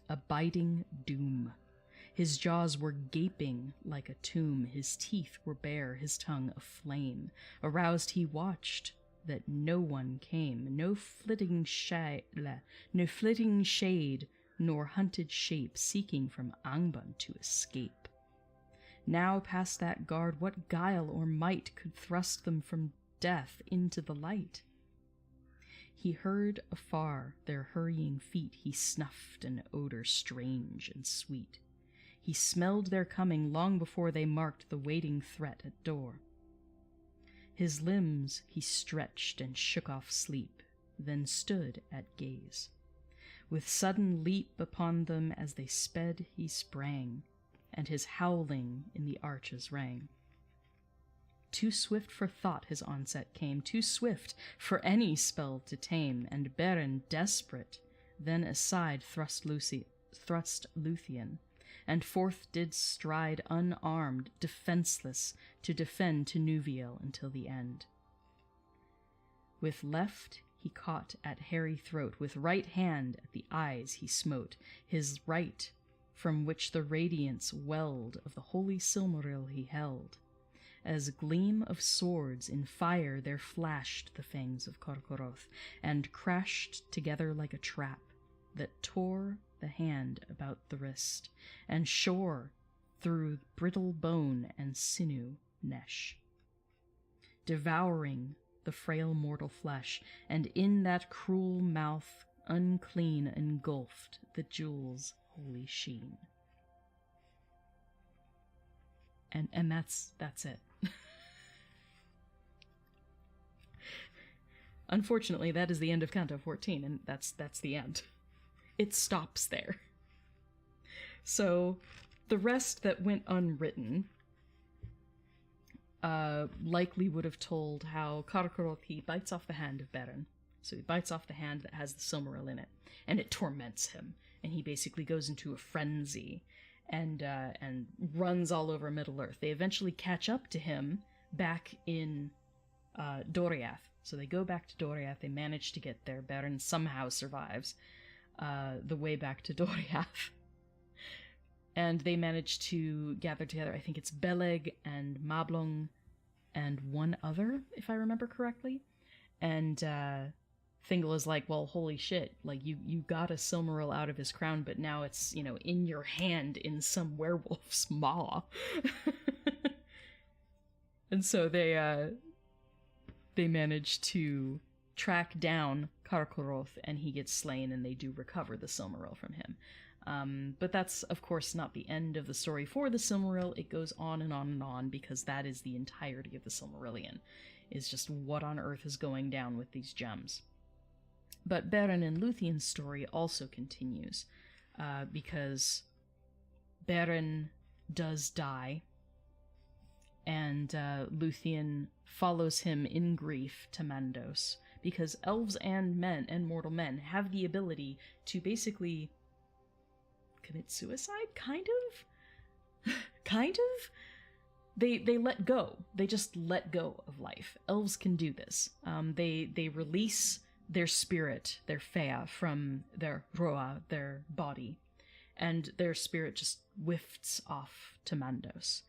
abiding doom. His jaws were gaping like a tomb, his teeth were bare, his tongue aflame. Aroused he watched that no one came, no flitting shade, nor hunted shape seeking from Angband to escape. Now past that guard, what guile or might could thrust them from death into the light? He heard afar their hurrying feet, he snuffed an odor strange and sweet. He smelled their coming long before they marked the waiting threat at door. His limbs he stretched and shook off sleep, then stood at gaze. With sudden leap upon them as they sped he sprang, and his howling in the arches rang. Too swift for thought his onset came, too swift for any spell to tame, and Beren, desperate, then aside thrust Luthien, and forth did stride unarmed, defenseless, to defend Tinuviel until the end. With left he caught at hairy throat, with right hand at the eyes he smote, his right, from which the radiance welled of the holy Silmaril he held. As gleam of swords in fire there flashed the fangs of Carcharoth, and crashed together like a trap, that tore the hand about the wrist, and shore through brittle bone and sinew nesh, devouring the frail mortal flesh, and in that cruel mouth unclean engulfed the jewel's holy sheen. And that's it. Unfortunately, that is the end of Canto 14, and that's the end. It stops there. So, the rest that went unwritten likely would have told how Carcharoth, he bites off the hand of Beren, So he bites off the hand that has the Silmaril in it, and it torments him, and he basically goes into a frenzy and runs all over Middle-earth. They eventually catch up to him back in Doriath. So they go back to Doriath, they manage to get there. Beren somehow survives the way back to Doriath. And they manage to gather together, I think it's Beleg and Mablung and one other, if I remember correctly. And Thingol is like, well, holy shit, like, you got a Silmaril out of his crown, but now it's, you know, in your hand in some werewolf's maw. And so they manage to track down Karkaroth, and he gets slain, and they do recover the Silmaril from him. But that's, of course, not the end of the story for the Silmaril. It goes on and on and on, because that is the entirety of the Silmarillion, is just what on earth is going down with these gems. But Beren and Lúthien's story also continues, because Beren does die, and Lúthien follows him in grief to Mandos, because elves and men and mortal men have the ability to basically commit suicide, kind of? Kind of? They let go. They just let go of life. Elves can do this. They release their spirit, their Fea, from their Roa, their body, and their spirit just whiffs off to Mandos,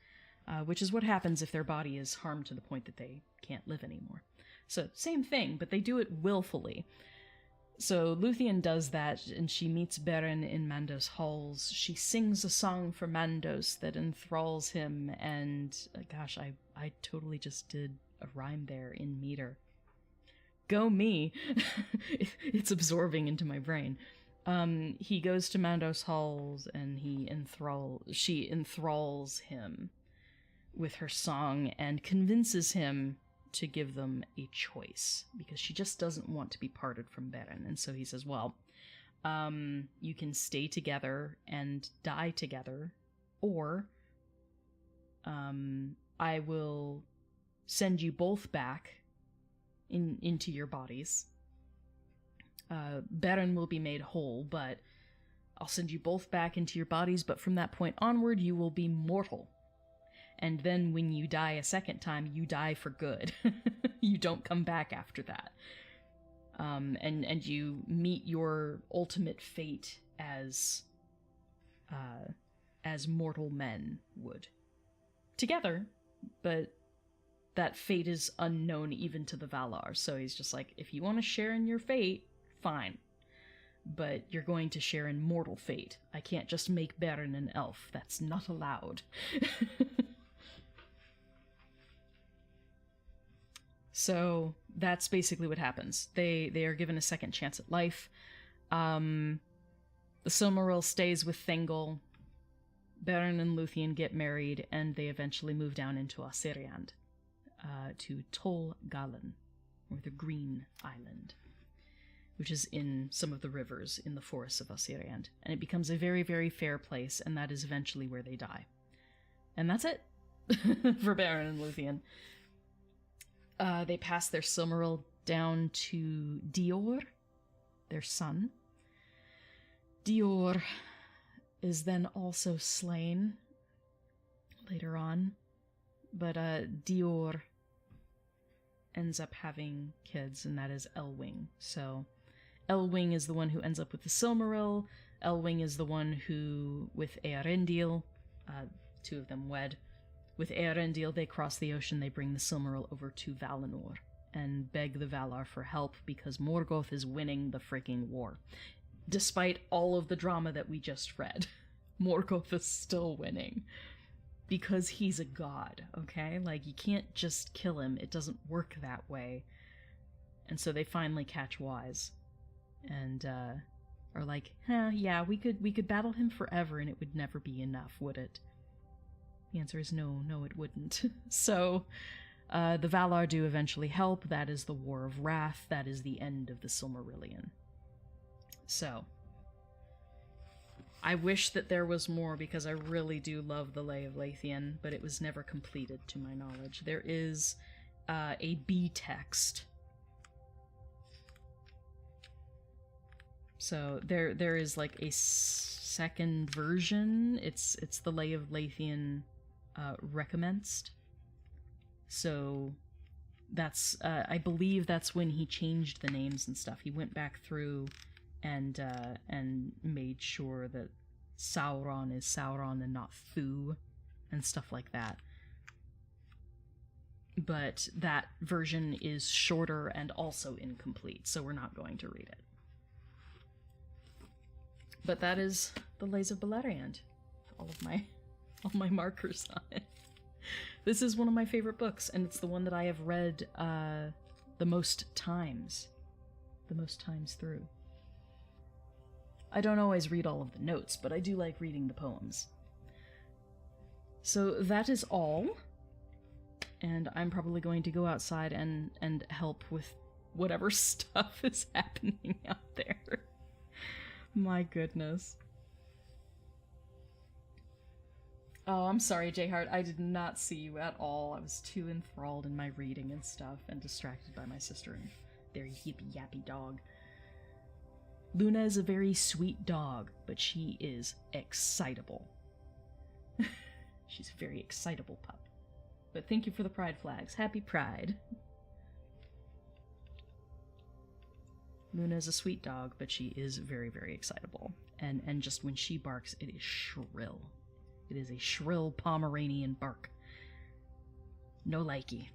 which is what happens if their body is harmed to the point that they can't live anymore. So, same thing, but they do it willfully. So Lúthien does that, and she meets Beren in Mandos' halls. She sings a song for Mandos that enthralls him, and gosh, I totally just did a rhyme there in meter. Go me! It's absorbing into my brain. He goes to Mandos' halls, and she enthralls him with her song and convinces him to give them a choice, because she just doesn't want to be parted from Beren. And so he says, well, you can stay together and die together, or I will send you both back into your bodies. Beren will be made whole, but I'll send you both back into your bodies, but from that point onward, you will be mortal. And then when you die a second time, you die for good. You don't come back after that. And you meet your ultimate fate as mortal men would. Together, but that fate is unknown even to the Valar. So he's just like, if you want to share in your fate, fine. But you're going to share in mortal fate. I can't just make Beren an elf. That's not allowed. So that's basically what happens. They are given a second chance at life. The Silmaril stays with Thingol. Beren and Lúthien get married, and they eventually move down into Beleriand, to Tol Galen, or the Green Island, which is in some of the rivers in the forests of Beleriand. And it becomes a very, very fair place, and that is eventually where they die. And that's it for Beren and Lúthien. They pass their Silmaril down to Dior, their son. Dior is then also slain later on, but Dior ends up having kids, and that is Elwing. So Elwing is the one who ends up with the Silmaril. Elwing is the one who, with Eärendil, two of them wed. With Eärendil, they cross the ocean, they bring the Silmaril over to Valinor, and beg the Valar for help, because Morgoth is winning the freaking war. Despite all of the drama that we just read, Morgoth is still winning. Because he's a god, okay? Like, you can't just kill him, it doesn't work that way. And so they finally catch wise, and are like, yeah, we could battle him forever and it would never be enough, would it? The answer is no, it wouldn't. So, the Valar do eventually help. That is the War of Wrath. That is the end of the Silmarillion. So, I wish that there was more, because I really do love the Lay of Lúthien, but it was never completed, to my knowledge. There is a B text So there is like a second version. It's the Lay of Lathian recommenced. So that's I believe that's when he changed the names and stuff. He went back through and made sure that Sauron is Sauron and not Thu and stuff like that. But that version is shorter and also incomplete, so we're not going to read it. But that is the Lays of Beleriand. All my markers on it. This is one of my favorite books, and it's the one that I have read the most times. The most times through. I don't always read all of the notes, but I do like reading the poems. So that is all. And I'm probably going to go outside and help with whatever stuff is happening out there. My goodness. Oh, I'm sorry, Jayhart. I did not see you at all. I was too enthralled in my reading and stuff and distracted by my sister and their yippy-yappy dog. Luna is a very sweet dog, but she is excitable. She's a very excitable pup. But thank you for the pride flags. Happy Pride. Luna is a sweet dog, but she is very, very excitable. And just when she barks, it is shrill. It is a shrill Pomeranian bark. No likey.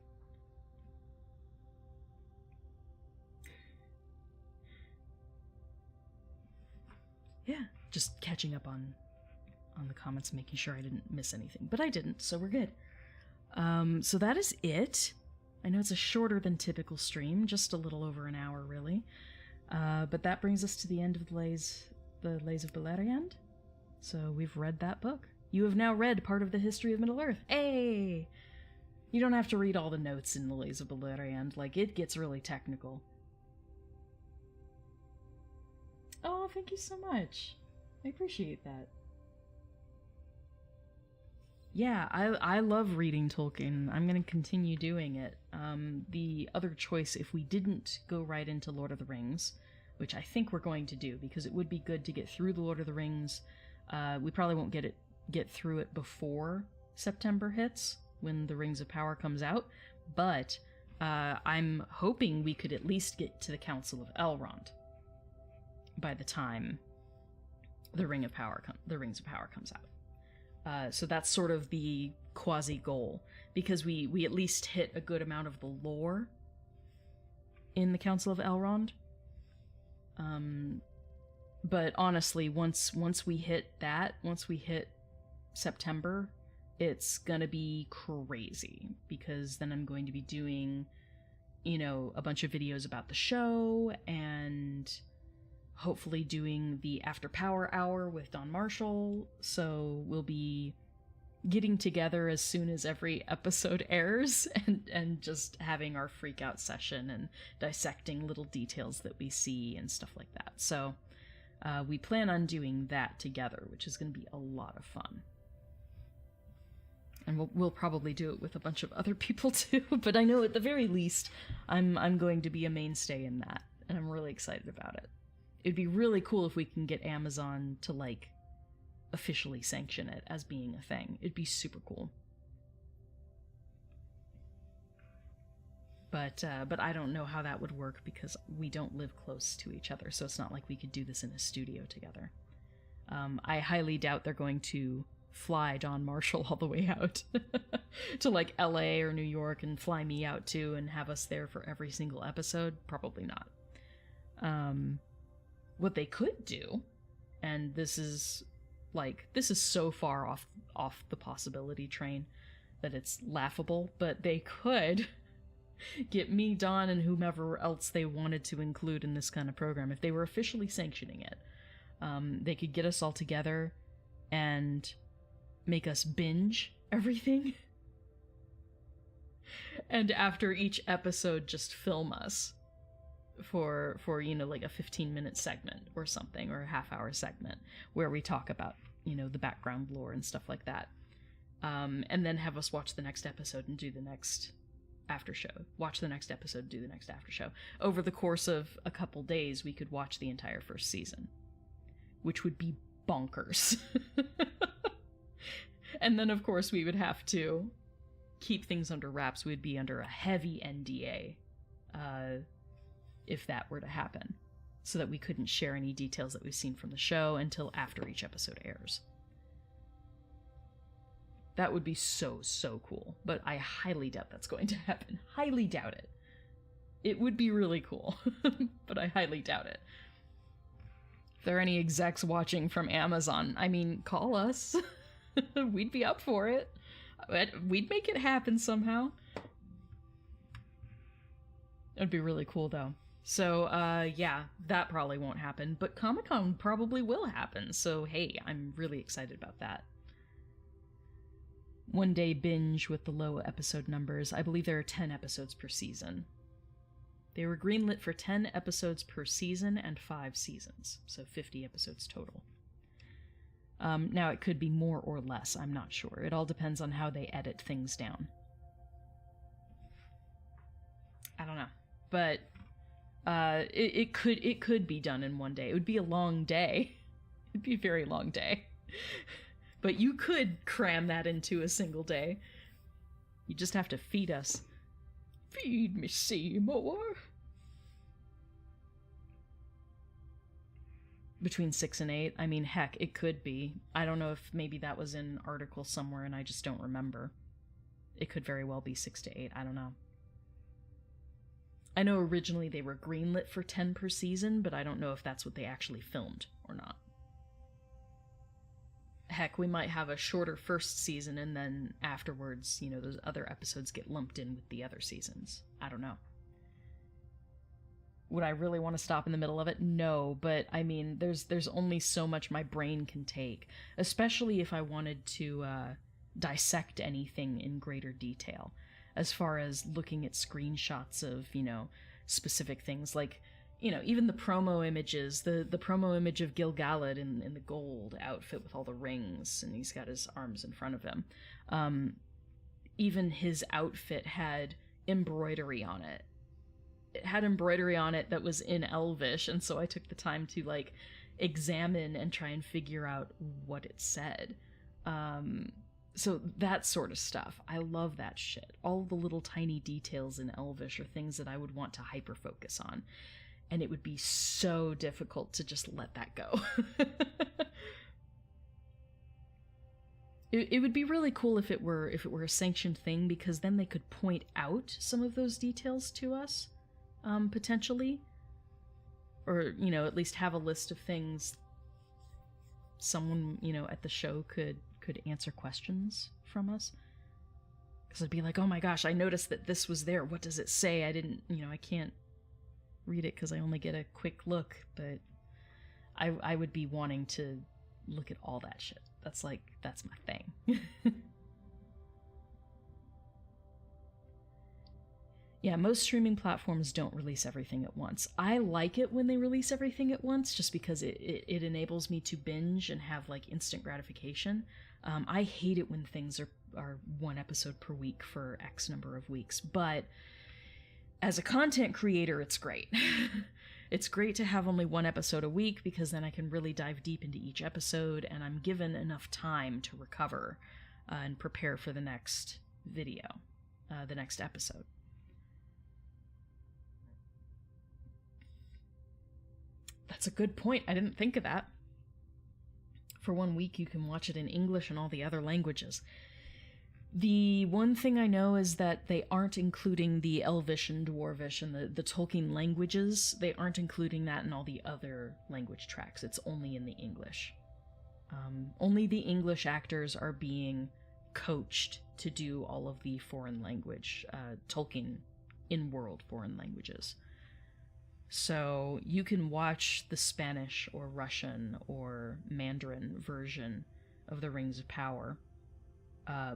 Yeah, just catching up on the comments, making sure I didn't miss anything. But I didn't, so we're good. So that is it. I know it's a shorter than typical stream, just a little over an hour, really. But that brings us to the end of the Lays of Beleriand. So we've read that book. You have now read part of the history of Middle-earth. Hey! You don't have to read all the notes in the Lays of Beleriand. Like, it gets really technical. Oh, thank you so much. I appreciate that. Yeah, I love reading Tolkien. I'm going to continue doing it. The other choice, if we didn't go right into Lord of the Rings, which I think we're going to do, because it would be good to get through the Lord of the Rings. We probably won't get through it before September hits, when the Rings of Power comes out, but I'm hoping we could at least get to the Council of Elrond by the time the Rings of Power comes out. So that's sort of the quasi-goal, because we at least hit a good amount of the lore in the Council of Elrond. But honestly, once we hit September, it's gonna be crazy, because then I'm going to be doing, a bunch of videos about the show, and hopefully doing the After Power Hour with Don Marshall, so we'll be getting together as soon as every episode airs, and just having our freak out session and dissecting little details that we see and stuff like that. So we plan on doing that together, which is going to be a lot of fun. And we'll probably do it with a bunch of other people too, but I know at the very least I'm going to be a mainstay in that, and I'm really excited about it. It'd be really cool if we can get Amazon to, officially sanction it as being a thing. It'd be super cool. But I don't know how that would work, because we don't live close to each other, so it's not like we could do this in a studio together. I highly doubt they're going to fly Don Marshall all the way out to, LA or New York and fly me out too and have us there for every single episode. Probably not. What they could do, and this is so far off the possibility train that it's laughable, but they could get me, Don, and whomever else they wanted to include in this kind of program, if they were officially sanctioning it. They could get us all together and make us binge everything. And after each episode, just film us for a 15-minute segment or something, or a half-hour segment where we talk about, the background lore and stuff like that. And then have us watch the next episode and do the next after show. Watch the next episode, do the next after show. Over the course of a couple days, we could watch the entire first season, which would be bonkers. And then, of course, we would have to keep things under wraps. We'd be under a heavy NDA if that were to happen, so that we couldn't share any details that we've seen from the show until after each episode airs. That would be so, so cool, but I highly doubt that's going to happen. Highly doubt it. It would be really cool, but I highly doubt it. If there are any execs watching from Amazon, I mean, call us. We'd be up for it. We'd make it happen somehow. It'd be really cool, though. So, yeah, that probably won't happen, but Comic-Con probably will happen, so hey, I'm really excited about that. One day binge with the low episode numbers. I believe there are 10 episodes per season. They were greenlit for 10 episodes per season and 5 seasons, so 50 episodes total. Now, it could be more or less, I'm not sure. It all depends on how they edit things down. I don't know. But it could be done in one day. It would be a long day. It'd be a very long day. But you could cram that into a single day. You just have to feed us. Feed me, Seymour. Between 6 and 8. I mean, heck, it could be. I don't know if maybe that was in an article somewhere and I just don't remember. It could very well be 6 to 8. I don't know. I know originally they were greenlit for 10 per season, but I don't know if that's what they actually filmed or not. Heck, we might have a shorter first season and then afterwards, you know, those other episodes get lumped in with the other seasons. I don't know. Would I really want to stop in the middle of it? No, but I mean, there's only so much my brain can take, especially if I wanted to dissect anything in greater detail, as far as looking at screenshots of, you know, specific things, like, you know, even the promo images, the promo image of Gil-galad in the gold outfit with all the rings, and he's got his arms in front of him. Even his outfit had embroidery on it. It had embroidery on it that was in Elvish, and so I took the time to, like, examine and try and figure out what it said. So that sort of stuff. I love that shit. All the little tiny details in Elvish are things that I would want to hyper-focus on. And it would be so difficult to just let that go. It would be really cool if it were a sanctioned thing, because then they could point out some of those details to us, potentially. Or, you know, at least have a list of things someone, you know, at the show could answer questions from us. Because I'd be like, oh my gosh, I noticed that this was there. What does it say? I didn't, you know, I can't read it because I only get a quick look, but I would be wanting to look at all that shit. That's my thing. Yeah, most streaming platforms don't release everything at once. I like it when they release everything at once, just because it enables me to binge and have, like, instant gratification. I hate it when things are one episode per week for X number of weeks, but as a content creator, it's great. It's great to have only one episode a week, because then I can really dive deep into each episode, and I'm given enough time to recover and prepare for the next video, the next episode. That's a good point. I didn't think of that. For 1 week, you can watch it in English and all the other languages. The one thing I know is that they aren't including the Elvish and Dwarvish and the Tolkien languages. They aren't including that in all the other language tracks. It's only in the English. Only the English actors are being coached to do all of the foreign language, Tolkien in-world foreign languages. So you can watch the Spanish or Russian or Mandarin version of the Rings of Power,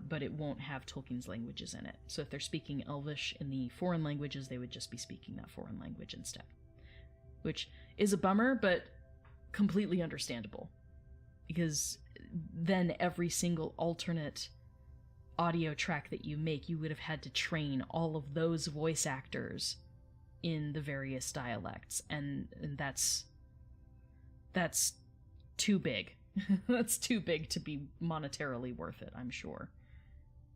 but it won't have Tolkien's languages in it. So if they're speaking Elvish in the foreign languages, they would just be speaking that foreign language instead. Which is a bummer, but completely understandable. Because then every single alternate audio track that you make, you would have had to train all of those voice actors in the various dialects, and that's too big. That's too big to be monetarily worth it, I'm sure.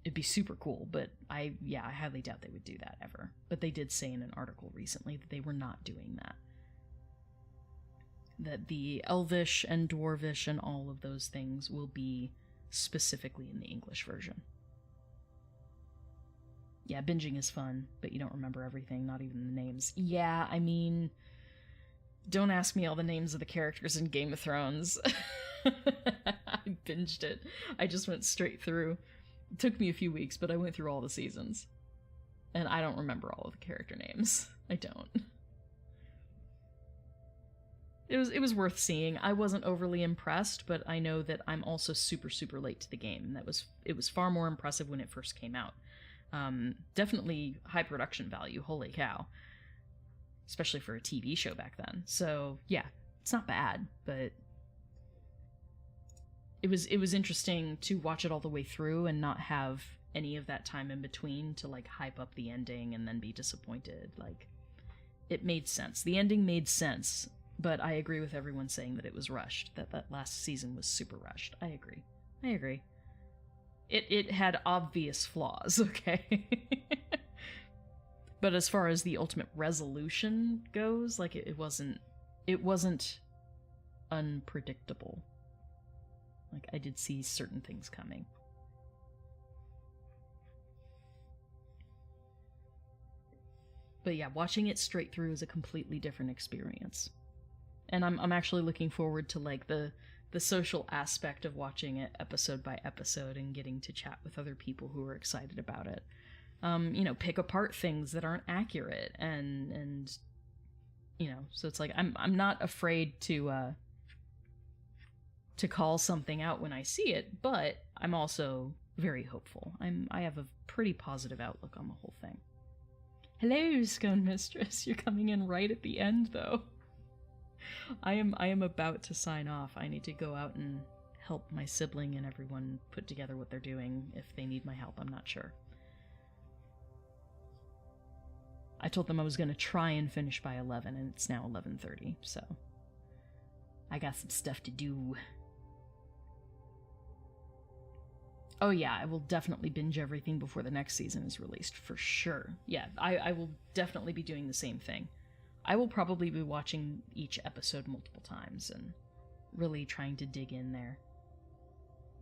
It'd be super cool, but I highly doubt they would do that ever. But they did say in an article recently that they were not doing that. That the Elvish and Dwarvish and all of those things will be specifically in the English version. Yeah, binging is fun, but you don't remember everything, not even the names. Yeah, I mean, don't ask me all the names of the characters in Game of Thrones. I binged it. I just went straight through. It took me a few weeks, but I went through all the seasons. And I don't remember all of the character names. I don't. It was worth seeing. I wasn't overly impressed, but I know that I'm also super, super late to the game. It was far more impressive when it first came out. Definitely high production value, holy cow. Especially for a TV show back then. So, yeah, it's not bad, but it was interesting to watch it all the way through and not have any of that time in between to, like, hype up the ending and then be disappointed. Like, it made sense. The ending made sense, but I agree with everyone saying that it was rushed, that last season was super rushed. I agree. It had obvious flaws, okay? But as far as the ultimate resolution goes, like, it wasn't unpredictable. Like, I did see certain things coming. But yeah, watching it straight through is a completely different experience. And I'm actually looking forward to, like, the social aspect of watching it episode by episode and getting to chat with other people who are excited about it. Pick apart things that aren't accurate and so it's like I'm not afraid to call something out when I see it, but I'm also very hopeful. I have a pretty positive outlook on the whole thing. Hello, Scone Mistress. You're coming in right at the end, though. I am about to sign off. I need to go out and help my sibling and everyone put together what they're doing. If they need my help, I'm not sure. I told them I was going to try and finish by 11, and it's now 11:30, so I got some stuff to do. Oh yeah, I will definitely binge everything before the next season is released, for sure. Yeah, I will definitely be doing the same thing. I will probably be watching each episode multiple times and really trying to dig in there.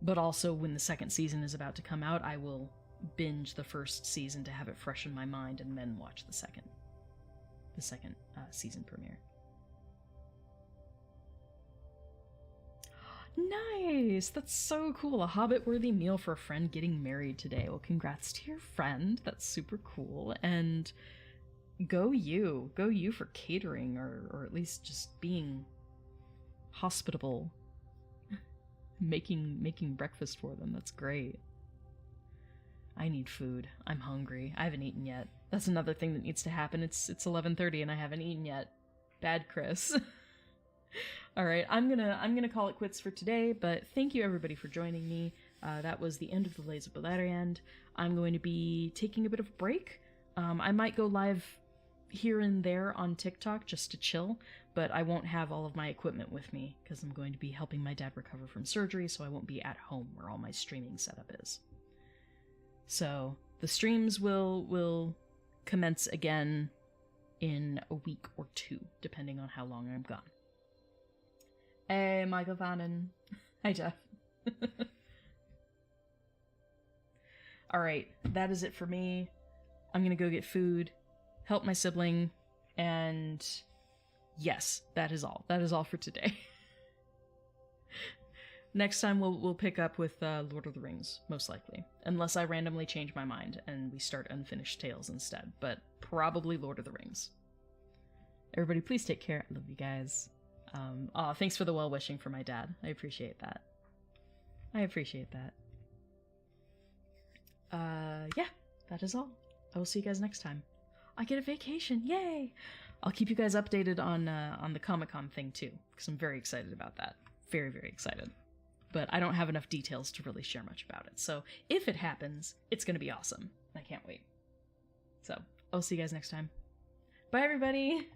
But also, when the second season is about to come out, I will binge the first season to have it fresh in my mind and then watch the second season premiere. Nice! That's so cool. A Hobbit-worthy meal for a friend getting married today. Well, congrats to your friend. That's super cool. And go you. Go you for catering, or at least just being hospitable. Making breakfast for them. That's great. I need food. I'm hungry. I haven't eaten yet. That's another thing that needs to happen. It's 11:30 and I haven't eaten yet. Bad Kris. All right, I'm gonna call it quits for today, but thank you everybody for joining me. That was the end of the Lays of Beleriand. I'm going to be taking a bit of a break. I might go live here and there on TikTok just to chill, but I won't have all of my equipment with me because I'm going to be helping my dad recover from surgery, so I won't be at home where all my streaming setup is. So the streams will commence again in a week or two, depending on how long I'm gone. Hey, Michael Fannin. Hi, Jeff. Alright, that is it for me. I'm gonna go get food, help my sibling, and yes, that is all. That is all for today. Next time we'll pick up with Lord of the Rings, most likely. Unless I randomly change my mind and we start Unfinished Tales instead. But probably Lord of the Rings. Everybody, please take care. I love you guys. Thanks for the well-wishing for my dad. I appreciate that. Yeah, that is all. I will see you guys next time. I get a vacation, yay! I'll keep you guys updated on the Comic-Con thing too, because I'm very excited about that. Very, very excited. but I don't have enough details to really share much about it. So if it happens, it's going to be awesome. I can't wait. So I'll see you guys next time. Bye, everybody!